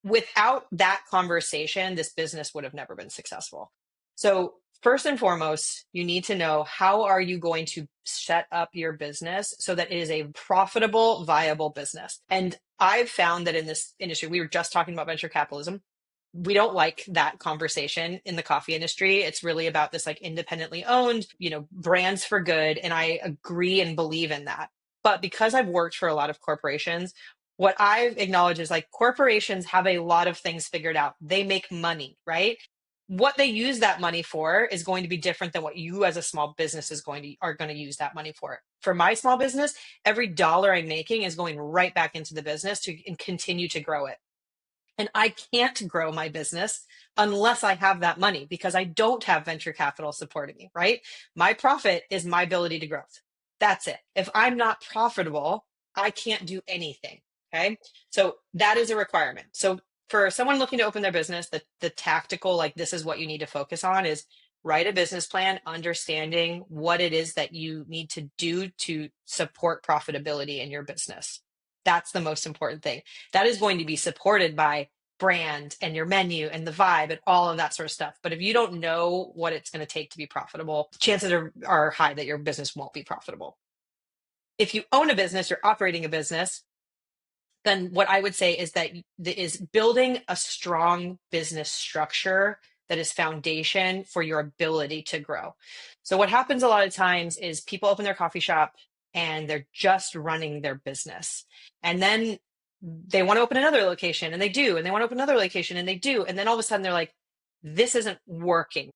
Without that conversation, this business would have never been successful. So first and foremost, you need to know, how are you going to set up your business so that it is a profitable, viable business? And I've found that in this industry, we were just talking about venture capitalism. We don't like that conversation in the coffee industry. It's really about this like independently owned, brands for good. And I agree and believe in that. But because I've worked for a lot of corporations, what I've acknowledged is like corporations have a lot of things figured out. They make money, right? What they use that money for is going to be different than what you as a small business are going to use that money for. For my small business, every dollar I'm making is going right back into the business to and continue to grow it. And I can't grow my business unless I have that money, because I don't have venture capital supporting me, right? My profit is my ability to grow. That's it. If I'm not profitable, I can't do anything. Okay. So that is a requirement. So for someone looking to open their business, the tactical, like this is what you need to focus on, is write a business plan, understanding what it is that you need to do to support profitability in your business. That's the most important thing. That is going to be supported by brand and your menu and the vibe and all of that sort of stuff. But if you don't know what it's going to take to be profitable, chances are high that your business won't be profitable. If you own a business, you're operating a business, then what I would say is that is building a strong business structure that is foundation for your ability to grow. So what happens a lot of times is people open their coffee shop and they're just running their business. And then they want to open another location and they do, and they want to open another location and they do. And then all of a sudden they're like, this isn't working.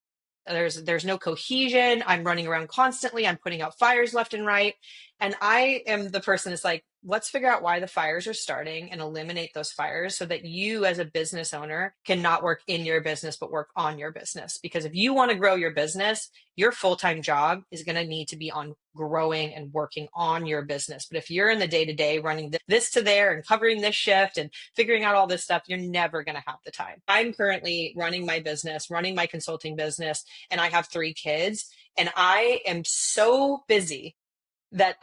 There's no cohesion. I'm running around constantly. I'm putting out fires left and right. And I am the person that's like, let's figure out why the fires are starting and eliminate those fires so that you as a business owner can not work in your business, but work on your business. Because if you want to grow your business, your full-time job is going to need to be on growing and working on your business. But if you're in the day-to-day running this to there and covering this shift and figuring out all this stuff, you're never going to have the time. I'm currently running my business, running my consulting business, and I have 3 kids. And I am so busy that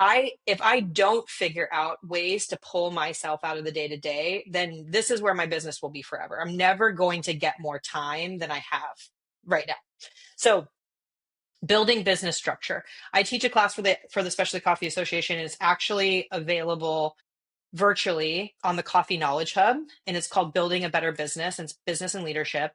if I don't figure out ways to pull myself out of the day to day, then this is where my business will be forever. I'm never going to get more time than I have right now. So building business structure. I teach a class for the Specialty Coffee Association. It's actually available virtually on the Coffee Knowledge Hub, and it's called Building a Better Business. And it's business and leadership,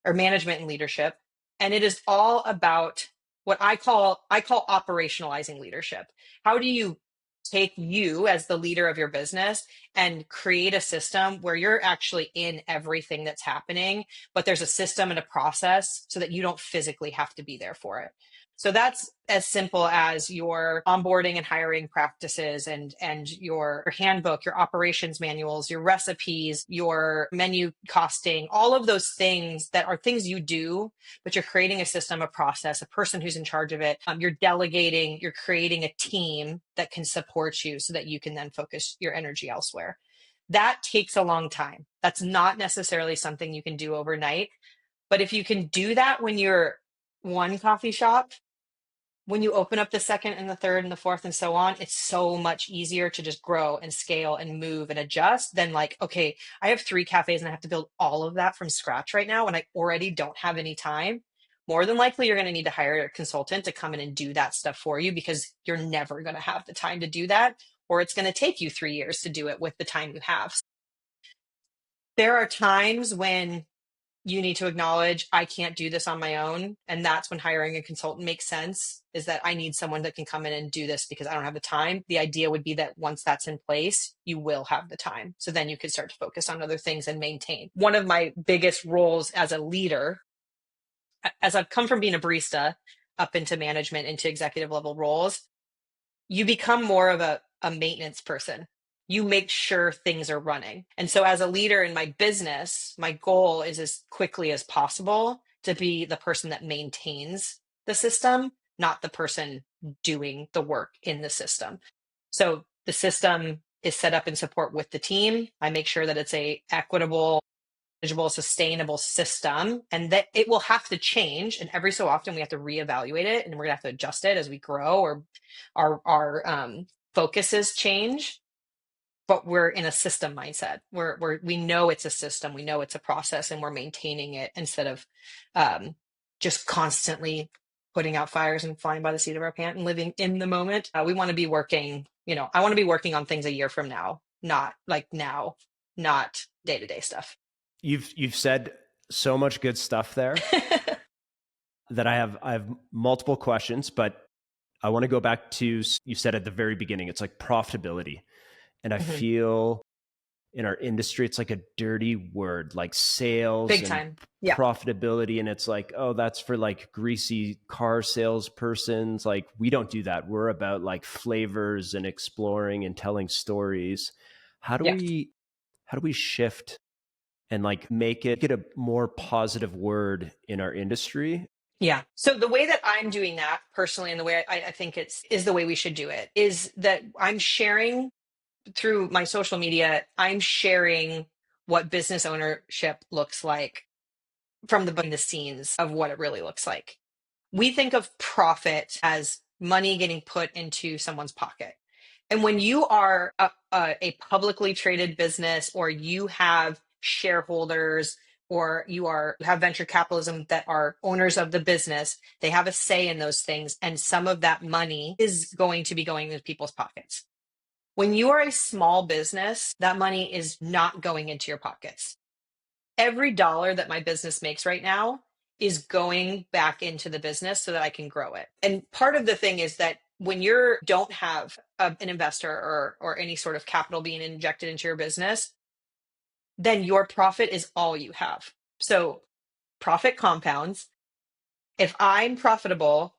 or management and leadership. And it is all about what I call operationalizing leadership. How do you take you as the leader of your business and create a system where you're actually in everything that's happening, but there's a system and a process so that you don't physically have to be there for it? So that's as simple as your onboarding and hiring practices and your handbook, your operations manuals, your recipes, your menu costing, all of those things that are things you do, but you're creating a system, a process, a person who's in charge of it. You're delegating, you're creating a team that can support you so that you can then focus your energy elsewhere. That takes a long time. That's not necessarily something you can do overnight. But if you can do that when you're one coffee shop, when you open up the second and the third and the fourth and so on, it's so much easier to just grow and scale and move and adjust than like, okay, I have 3 cafes and I have to build all of that from scratch right now and I already don't have any time. More than likely, you're going to need to hire a consultant to come in and do that stuff for you, because you're never going to have the time to do that, or it's going to take you 3 years to do it with the time you have. There are times when you need to acknowledge, I can't do this on my own. And that's when hiring a consultant makes sense, is that I need someone that can come in and do this because I don't have the time. The idea would be that once that's in place, you will have the time. So then you could start to focus on other things and maintain. One of my biggest roles as a leader, as I've come from being a barista up into management, into executive level roles, you become more of a maintenance person. You make sure things are running. And so as a leader in my business, my goal is as quickly as possible to be the person that maintains the system, not the person doing the work in the system. So the system is set up in support with the team. I make sure that it's a equitable sustainable system, and that it will have to change. And every so often we have to reevaluate it, and we're gonna have to adjust it as we grow or our focuses change. But we're in a system mindset. We know it's a system, we know it's a process, and we're maintaining it instead of just constantly putting out fires and flying by the seat of our pants and living in the moment. We want to be working, I want to be working on things a year from now, not like now, not day-to-day stuff. You've said so much good stuff there that I have multiple questions, but I want to go back to, you said at the very beginning, it's like profitability. And I feel in our industry, it's like a dirty word, like sales Big and time. Yeah. profitability. And it's like, oh, that's for like greasy car salespersons. Like, we don't do that. We're about like flavors and exploring and telling stories. How do we shift and like make it a more positive word in our industry? Yeah. So the way that I'm doing that personally, and the way I think is the way we should do it, is that I'm sharing through my social media, I'm sharing what business ownership looks like from the behind the scenes of what it really looks like. We think of profit as money getting put into someone's pocket. And when you are a publicly traded business, or you have shareholders, or you have venture capitalism that are owners of the business, they have a say in those things. And some of that money is going to be going into people's pockets. When you are a small business, that money is not going into your pockets. Every dollar that my business makes right now is going back into the business so that I can grow it. And part of the thing is that when you don't have an investor or any sort of capital being injected into your business, then your profit is all you have. So profit compounds. If I'm profitable,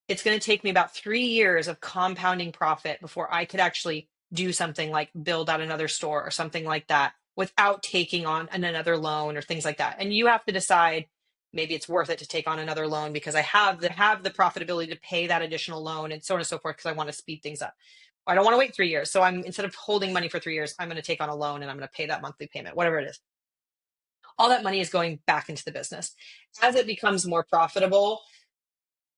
it's going to take me about 3 years of compounding profit before I could actually do something like build out another store or something like that without taking on another loan or things like that. And you have to decide, maybe it's worth it to take on another loan because I have the profitability to pay that additional loan, and so on and so forth, because I want to speed things up. I don't want to wait 3 years. So instead of holding money for 3 years, I'm going to take on a loan and I'm going to pay that monthly payment, whatever it is. All that money is going back into the business. As it becomes more profitable,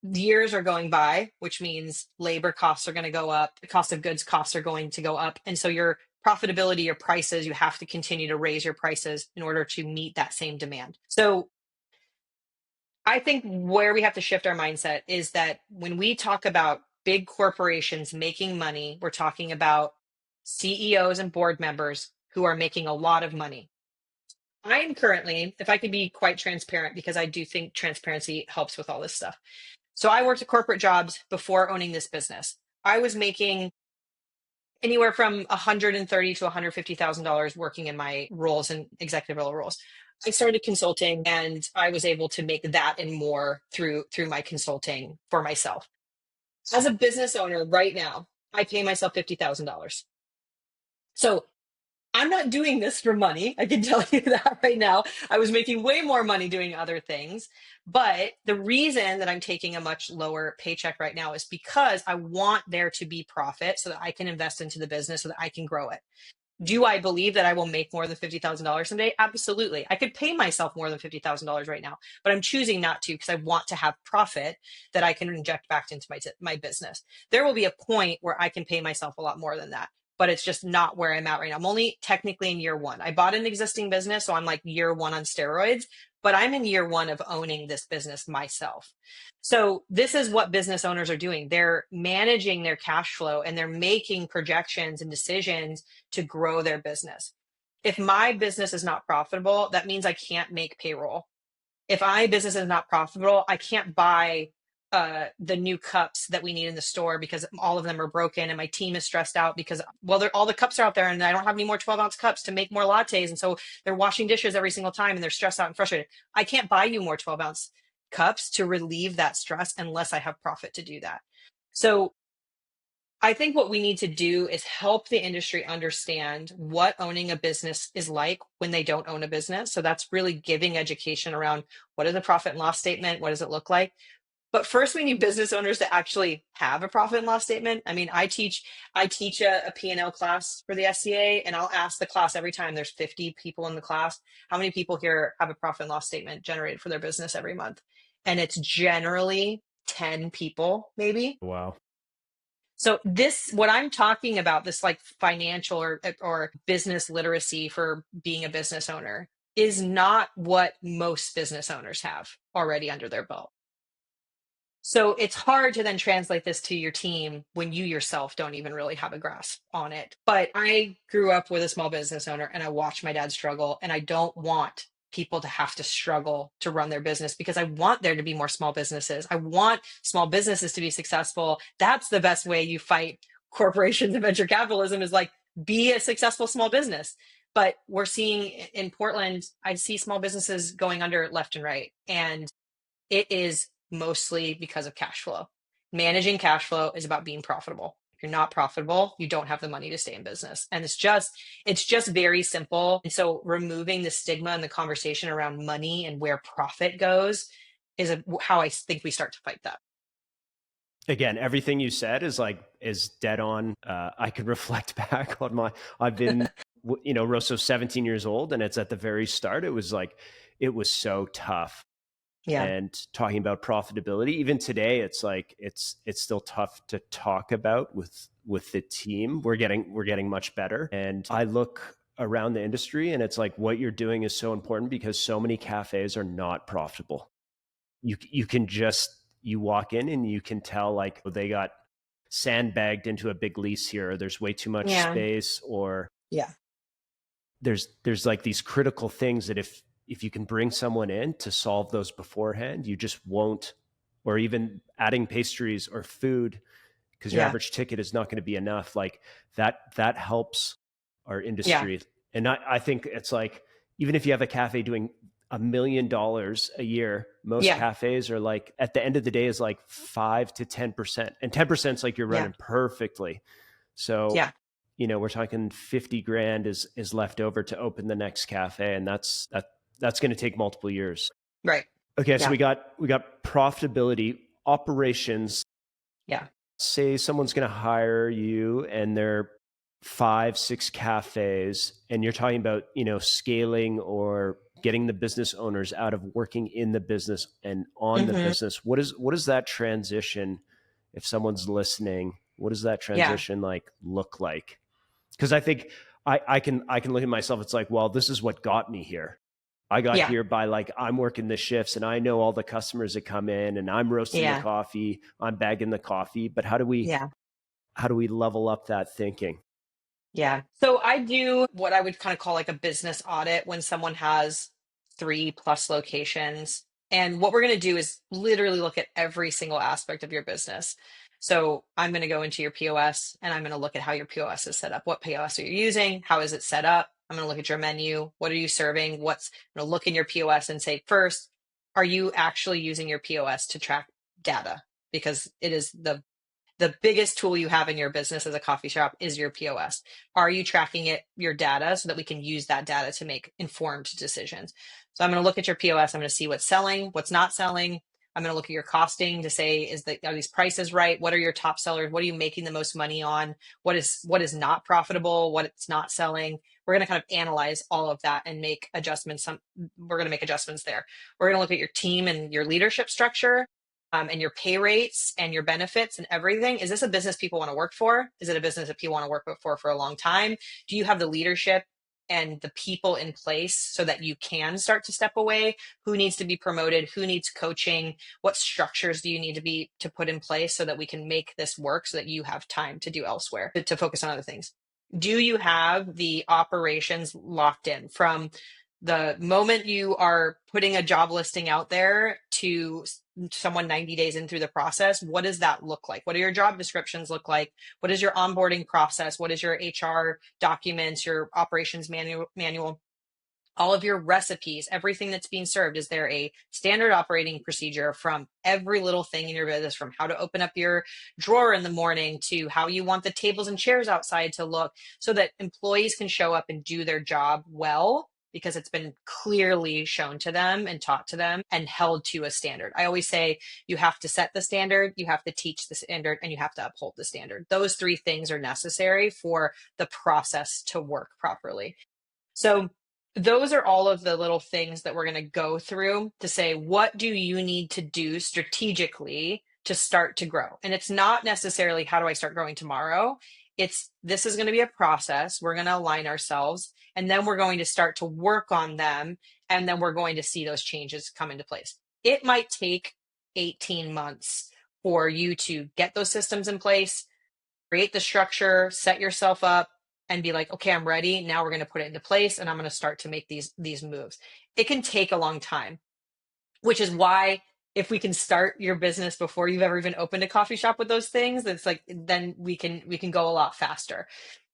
years are going by, which means labor costs are going to go up. The cost of goods costs are going to go up. And so your profitability, your prices, you have to continue to raise your prices in order to meet that same demand. So I think where we have to shift our mindset is that when we talk about big corporations making money, we're talking about CEOs and board members who are making a lot of money. I'm currently, if I could be quite transparent, because I do think transparency helps with all this stuff. So I worked at corporate jobs before owning this business. I was making anywhere from $130,000 to $150,000 working in my roles and executive level roles. I started consulting, and I was able to make that and more through my consulting for myself. As a business owner right now, I pay myself $50,000. So I'm not doing this for money. I can tell you that right now. I was making way more money doing other things. But the reason that I'm taking a much lower paycheck right now is because I want there to be profit so that I can invest into the business so that I can grow it. Do I believe that I will make more than $50,000 someday? Absolutely. I could pay myself more than $50,000 right now, but I'm choosing not to because I want to have profit that I can inject back into my business. There will be a point where I can pay myself a lot more than that, but it's just not where I'm at right now. I'm only technically in year one. I bought an existing business, so I'm like year one on steroids, but I'm in year one of owning this business myself. So this is what business owners are doing. They're managing their cash flow, and they're making projections and decisions to grow their business. If my business is not profitable, that means I can't make payroll. If my business is not profitable, I can't buy the new cups that we need in the store because all of them are broken, and my team is stressed out because, well, all the cups are out there and I don't have any more 12-ounce cups to make more lattes. And so they're washing dishes every single time and they're stressed out and frustrated. I can't buy you more 12-ounce cups to relieve that stress unless I have profit to do that. So I think what we need to do is help the industry understand what owning a business is like when they don't own a business. So that's really giving education around what is a profit and loss statement? What does it look like? But first, we need business owners to actually have a profit and loss statement. I mean, I teach a P&L class for the SCA, and I'll ask the class every time there's 50 people in the class, how many people here have a profit and loss statement generated for their business every month? And it's generally 10 people, maybe. Wow. So this, what I'm talking about, this like financial or business literacy for being a business owner, is not what most business owners have already under their belt. So it's hard to then translate this to your team when you yourself don't even really have a grasp on it. But I grew up with a small business owner and I watched my dad struggle, and I don't want people to have to struggle to run their business, because I want there to be more small businesses. I want small businesses to be successful. That's the best way you fight corporations and venture capitalism, is like, be a successful small business. But we're seeing in Portland, I see small businesses going under left and right. And it is mostly because of cash flow. Managing cash flow is about being profitable. If you're not profitable, you don't have the money to stay in business. And it's just very simple. And so removing the stigma and the conversation around money and where profit goes is how I think we start to fight that. Again, everything you said is dead on. I can reflect back on I've been, Rosso 17 years old, and it's at the very start. It was so tough. Yeah. And talking about profitability, even today, it's still tough to talk about with the team. We're getting much better. And I look around the industry, and it's like, what you're doing is so important, because so many cafes are not profitable. You walk in and you can tell, like, they got sandbagged into a big lease here, or there's way too much space, or there's like these critical things that if you can bring someone in to solve those beforehand, you just won't. Or even adding pastries or food, because your average ticket is not going to be enough. Like that helps our industry. And I think it's like, even if you have a cafe doing $1 million a year, most cafes are like, at the end of the day, is like 5 to 10%, and 10% is like you're running perfectly. So we're talking 50 grand is left over to open the next cafe, and that's going to take multiple years. Right. Okay. So we got profitability, operations. Yeah. Say someone's going to hire you, and they're 5, 6 cafes, and you're talking about, scaling or getting the business owners out of working in the business and on the business. What is that transition? If someone's listening, what does that transition look like? Because I think I can look at myself. It's like, well, this is what got me here. I got here by, like, I'm working the shifts, and I know all the customers that come in, and I'm roasting the coffee, I'm bagging the coffee. But how do we level up that thinking? Yeah. So I do what I would kind of call like a business audit when someone has 3+ locations. And what we're going to do is literally look at every single aspect of your business. So I'm going to go into your POS, and I'm going to look at how your POS is set up. What POS are you using? How is it set up? I'm going to look at your menu. What are you serving? I'm going to look in your POS and say, first, are you actually using your POS to track data? Because it is the biggest tool you have in your business as a coffee shop is your POS. Are you tracking your data, so that we can use that data to make informed decisions? So I'm going to look at your POS. I'm going to see what's selling, what's not selling. I'm going to look at your costing to say, are these prices right? What are your top sellers? What are you making the most money on? What is not profitable? What it's not selling? We're going to kind of analyze all of that and make adjustments. We're going to make adjustments there. We're going to look at your team and your leadership structure. And your pay rates and your benefits and everything. Is this a business people want to work for? Is it a business that people want to work for a long time? Do you have the leadership and the people in place so that you can start to step away? Who needs to be promoted? Who needs coaching? What structures do you need to put in place so that we can make this work, so that you have time to do elsewhere, to focus on other things? Do you have the operations locked in from the moment you are putting a job listing out there to someone 90 days in through the process? What does that look like? What do your job descriptions look like? What is your onboarding process? What is your HR documents, your operations manual? All of your recipes, everything that's being served. Is there a standard operating procedure from every little thing in your business, from how to open up your drawer in the morning to how you want the tables and chairs outside to look, so that employees can show up and do their job well because it's been clearly shown to them and taught to them and held to a standard. I always say you have to set the standard, you have to teach the standard, and you have to uphold the standard. Those three things are necessary for the process to work properly. So those are all of the little things that we're going to go through to say, what do you need to do strategically to start to grow? And it's not necessarily how do I start growing tomorrow? It's this is going to be a process. We're going to align ourselves, and then we're going to start to work on them. And then we're going to see those changes come into place. It might take 18 months for you to get those systems in place, create the structure, set yourself up, and be like, okay, I'm ready. Now we're going to put it into place, and I'm going to start to make these moves. It can take a long time, which is why if we can start your business before you've ever even opened a coffee shop with those things, it's like then we can go a lot faster.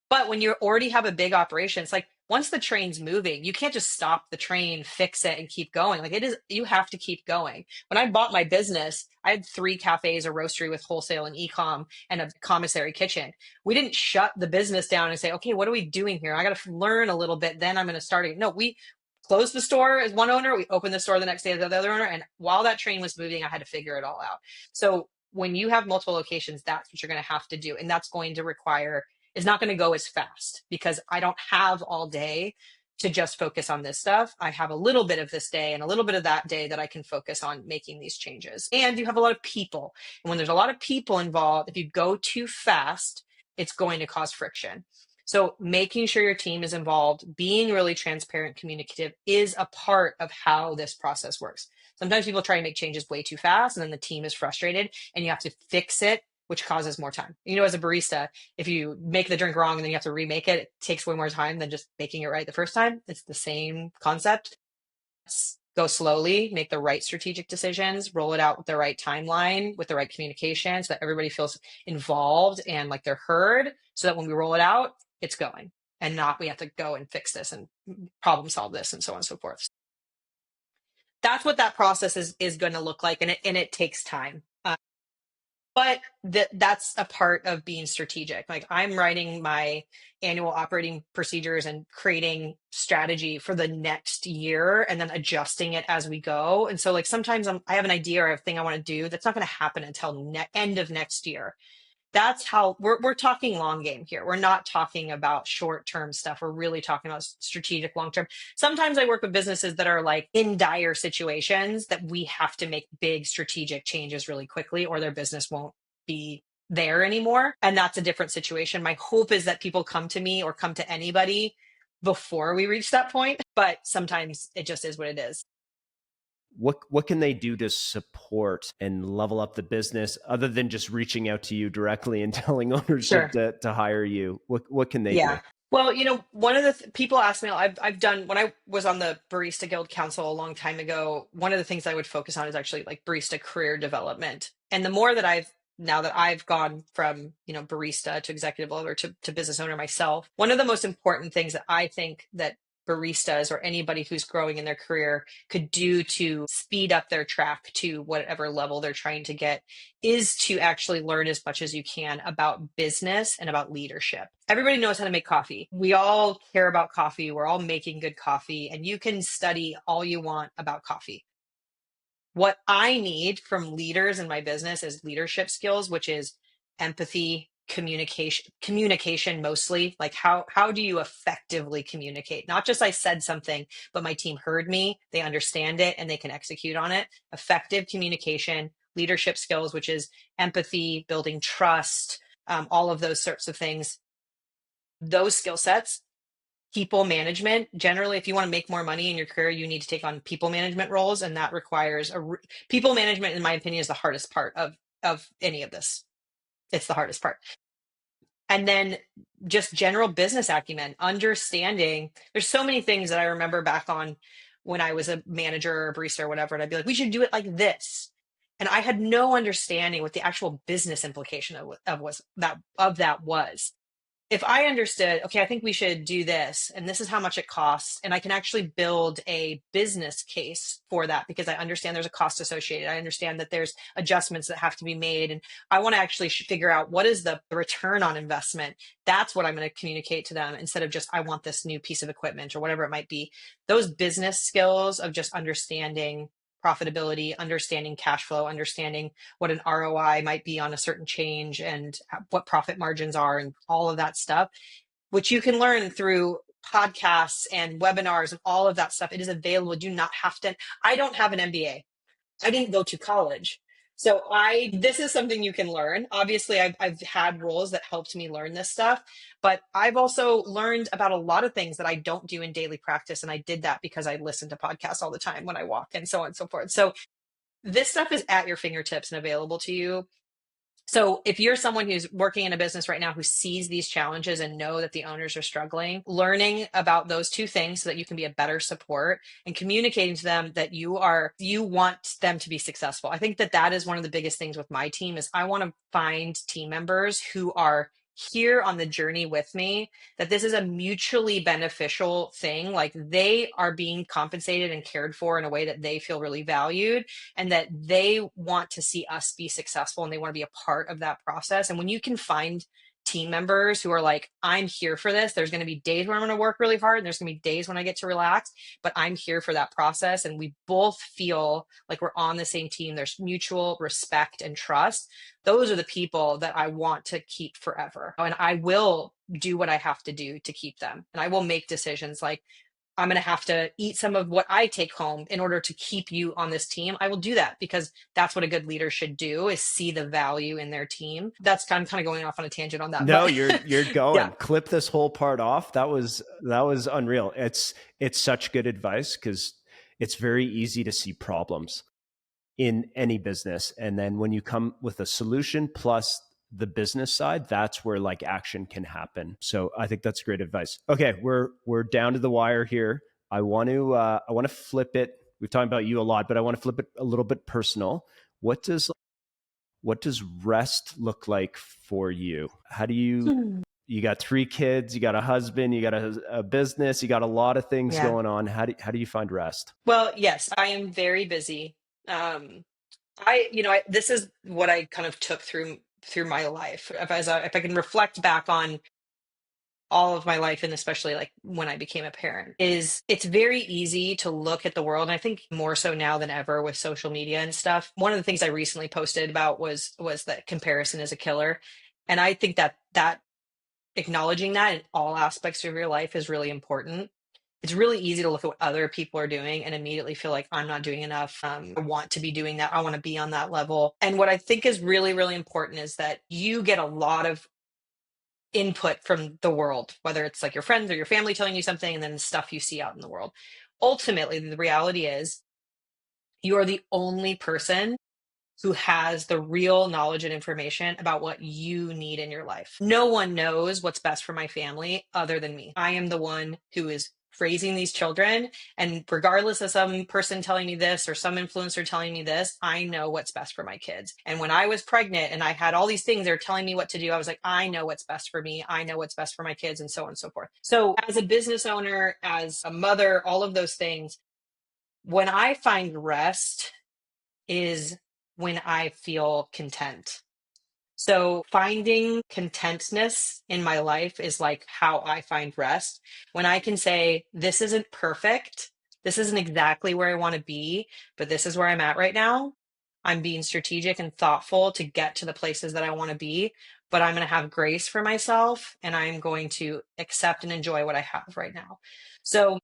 But when you already have a big operation, it's like once the train's moving, you can't just stop the train, fix it, and keep going. Like it is, you have to keep going. When I bought my business, I had 3 cafes, a roastery with wholesale and e-com, and a commissary kitchen. We didn't shut the business down and say, okay, what are we doing here? I got to learn a little bit, then I'm going to start it. No, we closed the store as one owner. We opened the store the next day as the other owner. And while that train was moving, I had to figure it all out. So when you have multiple locations, that's what you're going to have to do. And that's going to require, it's not going to go as fast because I don't have all day to just focus on this stuff. I have a little bit of this day and a little bit of that day that I can focus on making these changes. And you have a lot of people. And when there's a lot of people involved, if you go too fast, it's going to cause friction. So making sure your team is involved, being really transparent, communicative is a part of how this process works. Sometimes people try to make changes way too fast and then the team is frustrated and you have to fix it, which causes more time. You know, as a barista, if you make the drink wrong and then you have to remake it, it takes way more time than just making it right the first time. It's the same concept. Let's go slowly, make the right strategic decisions, roll it out with the right timeline, with the right communication so that everybody feels involved and like they're heard so that when we roll it out, it's going and not we have to go and fix this and problem solve this and so on and so forth. That's what that process is going to look like. And it takes time. But that's a part of being strategic. Like I'm writing my annual operating procedures and creating strategy for the next year and then adjusting it as we go. And so like sometimes I have an idea or a thing I want to do that's not going to happen until end of next year. That's how we're talking long game here. We're not talking about short-term stuff. We're really talking about strategic long-term. Sometimes I work with businesses that are like in dire situations that we have to make big strategic changes really quickly or their business won't be there anymore. And that's a different situation. My hope is that people come to me or come to anybody before we reach that point. But sometimes it just is what it is. What can they do to support and level up the business other than just reaching out to you directly and telling ownership to hire you? What can they do? Well, you know, one of the people ask me, I've done, when I was on the Barista Guild Council a long time ago, one of the things I would focus on is actually like barista career development. And the more that now that I've gone from, you know, barista to executive level to business owner myself, one of the most important things that I think that baristas or anybody who's growing in their career could do to speed up their track to whatever level they're trying to get is to actually learn as much as you can about business and about leadership. Everybody knows how to make coffee. We all care about coffee. We're all making good coffee, and you can study all you want about coffee. What I need from leaders in my business is leadership skills, which is empathy, communication mostly. Like how do you effectively communicate? Not just I said something, but my team heard me, they understand it, and they can execute on it. Effective communication, leadership skills, which is empathy, building trust, all of those sorts of things. Those skill sets. People management. Generally, if you want to make more money in your career, you need to take on people management roles, and that requires people management, in my opinion, is the hardest part of any of this. It's the hardest part. And then just general business acumen, understanding. There's so many things that I remember back on when I was a manager or a barista or whatever, and I'd be like, we should do it like this. And I had no understanding what the actual business implication of that was. if I understood, okay, I think we should do this, and this is how much it costs, and I can actually build a business case for that because I understand there's a cost associated. I understand that there's adjustments that have to be made, and I want to actually figure out what is the return on investment. That's what I'm going to communicate to them instead of just, I want this new piece of equipment or whatever it might be. Those business skills of just understanding profitability, understanding cash flow, understanding what an ROI might be on a certain change and what profit margins are and all of that stuff, which you can learn through podcasts and webinars and all of that stuff. It is available. You do not have to. I don't have an MBA. I didn't go to college. So this is something you can learn. Obviously, I've had roles that helped me learn this stuff, but I've also learned about a lot of things that I don't do in daily practice. And I did that because I listen to podcasts all the time when I walk and so on and so forth. So this stuff is at your fingertips and available to you. So if you're someone who's working in a business right now who sees these challenges and know that the owners are struggling, learning about those two things so that you can be a better support and communicating to them that you want them to be successful. I think that is one of the biggest things with my team is I want to find team members who are here on the journey with me, that this is a mutually beneficial thing. Like they are being compensated and cared for in a way that they feel really valued and that they want to see us be successful and they want to be a part of that process. And when you can find team members who are like, I'm here for this, there's going to be days where I'm going to work really hard and there's going to be days when I get to relax, but I'm here for that process. And we both feel like we're on the same team. There's mutual respect and trust. Those are the people that I want to keep forever. And I will do what I have to do to keep them. And I will make decisions like, I'm going to have to eat some of what I take home in order to keep you on this team. I will do that because that's what a good leader should do is see the value in their team. I'm kind of going off on a tangent on that. No, but you're going. yeah. Clip this whole part off. That was unreal. It's such good advice because it's very easy to see problems in any business. And then when you come with a solution plus the business side, that's where like action can happen. So I think that's great advice. Okay, we're down to the wire here. I want to flip it. We've talked about you a lot, but I want to flip it a little bit personal. What does rest look like for you? How do you got 3 kids, you got a husband, you got a business, you got a lot of things going on. How do you find rest? Well, yes, I am very busy. This is what I kind of took through my life. If I can reflect back on all of my life, and especially like when I became a parent, is it's very easy to look at the world. And I think more so now than ever with social media and stuff. One of the things I recently posted about was that comparison is a killer. And I think that acknowledging that in all aspects of your life is really important. It's really easy to look at what other people are doing and immediately feel like I'm not doing enough. I want to be doing that. I want to be on that level. And what I think is really, really important is that you get a lot of input from the world, whether it's like your friends or your family telling you something and then stuff you see out in the world. Ultimately, the reality is you are the only person who has the real knowledge and information about what you need in your life. No one knows what's best for my family other than me. I am the one who is raising these children. And regardless of some person telling me this or some influencer telling me this, I know what's best for my kids. And when I was pregnant and I had all these things, they're telling me what to do. I was like, I know what's best for me. I know what's best for my kids and so on and so forth. So as a business owner, as a mother, all of those things, when I find rest is when I feel content. So finding contentness in my life is like how I find rest. When I can say, this isn't perfect, this isn't exactly where I want to be, but this is where I'm at right now. I'm being strategic and thoughtful to get to the places that I want to be, but I'm going to have grace for myself and I'm going to accept and enjoy what I have right now. So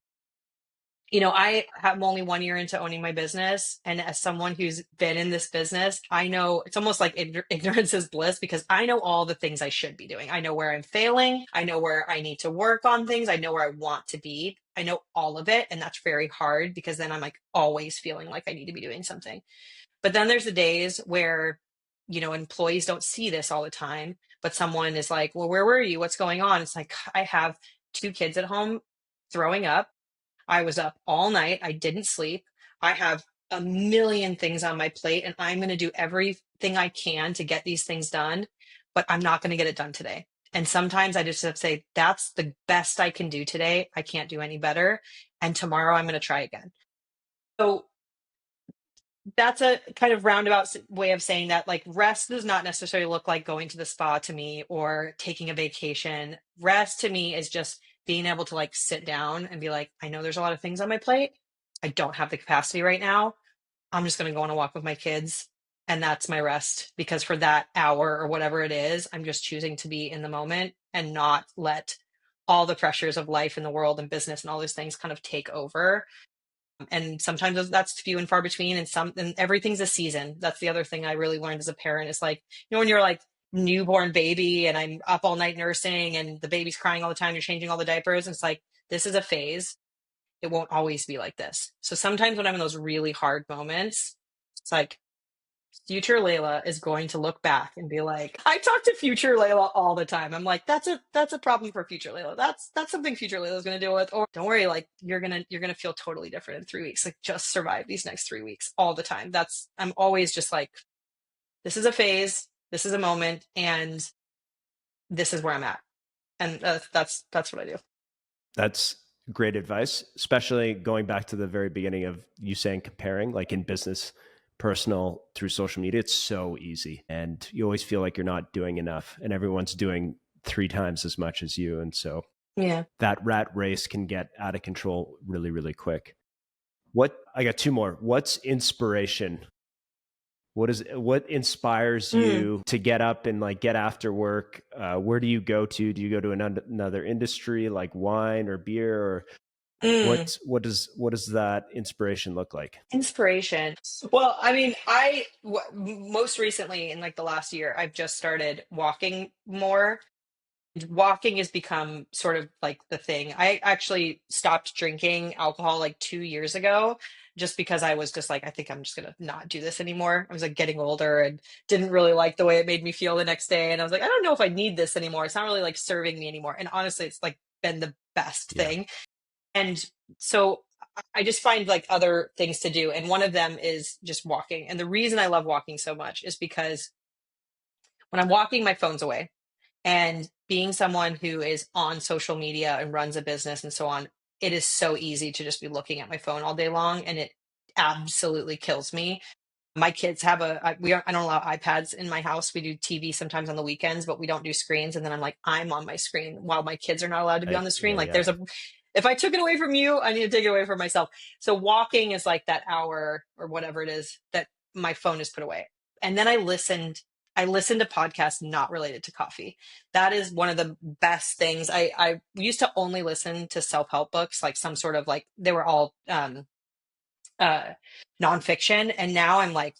I am only 1 year into owning my business. And as someone who's been in this business, I know it's almost like ignorance is bliss because I know all the things I should be doing. I know where I'm failing. I know where I need to work on things. I know where I want to be. I know all of it. And that's very hard because then I'm like always feeling like I need to be doing something. But then there's the days where, employees don't see this all the time, but someone is like, well, where were you? What's going on? It's like, I have 2 kids at home throwing up. I was up all night. I didn't sleep. I have a million things on my plate and I'm going to do everything I can to get these things done, but I'm not going to get it done today. And sometimes I just have to say, that's the best I can do today. I can't do any better. And tomorrow I'm going to try again. So that's a kind of roundabout way of saying that, like, rest does not necessarily look like going to the spa to me or taking a vacation. Rest to me is just being able to like sit down and be like, I know there's a lot of things on my plate. I don't have the capacity right now. I'm just going to go on a walk with my kids. And that's my rest, because for that hour or whatever it is, I'm just choosing to be in the moment and not let all the pressures of life and the world and business and all those things kind of take over. And sometimes that's few and far between, and everything's a season. That's the other thing I really learned as a parent is like, when you're like newborn baby and I'm up all night nursing and the baby's crying all the time, you're changing all the diapers. And it's like, this is a phase. It won't always be like this. So sometimes when I'm in those really hard moments, it's like, future Laila is going to look back and be like, I talk to future Laila all the time. I'm like, that's a problem for future Laila. That's something future Laila is going to deal with. Or don't worry, like you're going to feel totally different in 3 weeks. Like just survive these next 3 weeks all the time. I'm always just like, this is a phase, this is a moment, and this is where I'm at. And that's what I do. That's great advice, especially going back to the very beginning of you saying comparing, like in business, personal, through social media. It's so easy. And you always feel like you're not doing enough and everyone's doing 3 times as much as you. And so Yeah. that rat race can get out of control really, really quick. I got 2 more. What's inspiration? What inspires you to get up and like get after work? Where do you go to? Do you go to another industry like wine or beer, or what does that inspiration look like? Inspiration. Well, I mean, most recently in like the last year, I've just started walking more. Walking has become sort of like the thing. I actually stopped drinking alcohol like 2 years ago, just because I was just like, I think I'm just gonna not do this anymore. I was like getting older and didn't really like the way it made me feel the next day. And I was like, I don't know if I need this anymore. It's not really like serving me anymore. And honestly, it's like been the best Yeah. thing. And so I just find like other things to do. And one of them is just walking. And the reason I love walking so much is because when I'm walking, my phone's away. And being someone who is on social media and runs a business and so on, it is so easy to just be looking at my phone all day long. And it absolutely kills me. My kids have I don't allow iPads in my house. We do TV sometimes on the weekends, but we don't do screens. And then I'm like, I'm on my screen while my kids are not allowed to be on the screen. Like if I took it away from you, I need to take it away from myself. So walking is like that hour or whatever it is that my phone is put away. And then I listened to podcasts not related to coffee. That is one of the best things. I used to only listen to self-help books, like some sort of like, they were all uh, nonfiction. And now I'm like,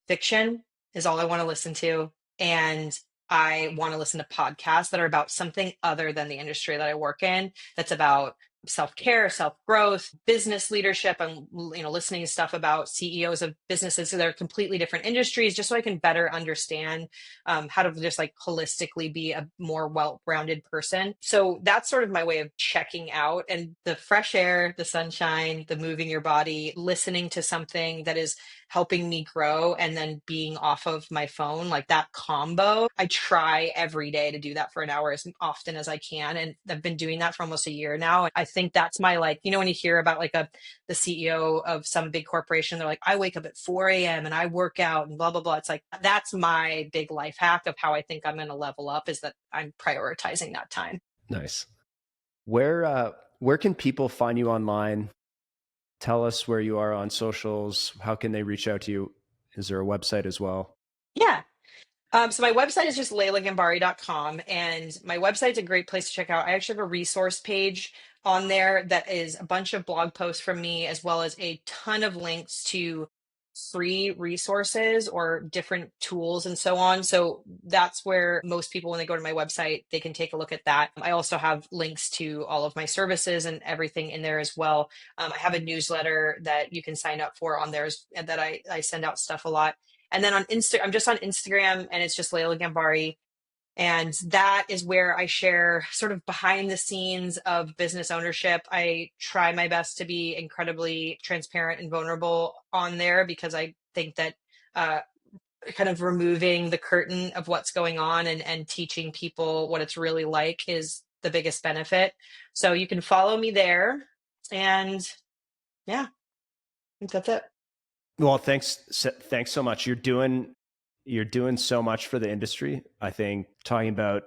fiction is all I want to listen to. And I want to listen to podcasts that are about something other than the industry that I work in, that's about self-care, self-growth, business leadership. I'm, listening to stuff about CEOs of businesses that are completely different industries, just so I can better understand how to just like holistically be a more well-rounded person. So that's sort of my way of checking out. And the fresh air, the sunshine, the moving your body, listening to something that is helping me grow, and then being off of my phone, like that combo. I try every day to do that for an hour as often as I can. And I've been doing that for almost a year now. I think that's my, like, when you hear about like the CEO of some big corporation, they're like, I wake up at 4 a.m. and I work out and blah, blah, blah. It's like, that's my big life hack of how I think I'm going to level up, is that I'm prioritizing that time. Nice. Where can people find you online? Tell us where you are on socials. How can they reach out to you? Is there a website as well? Yeah. So my website is just lailaghambari.com, and my website's a great place to check out. I actually have a resource page on there that is a bunch of blog posts from me, as well as a ton of links to free resources or different tools and so on. So that's where most people, when they go to my website, they can take a look at that. I also have links to all of my services and everything in there as well. I have a newsletter that you can sign up for on there, and that I send out stuff a lot. And then on I'm just on Instagram, and it's just Laila Ghambari. And that is where I share sort of behind the scenes of business ownership. I try my best to be incredibly transparent and vulnerable on there, because I think that kind of removing the curtain of what's going on and teaching people what it's really like is the biggest benefit. So you can follow me there. And yeah, I think that's it. Well, thanks so much. You're doing so much for the industry. I think talking about,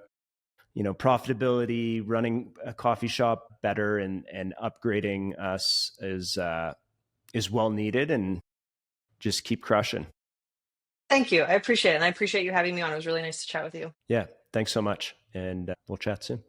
profitability, running a coffee shop better, and upgrading us is well needed, and just keep crushing. Thank you. I appreciate it. And I appreciate you having me on. It was really nice to chat with you. Yeah, thanks so much. And we'll chat soon.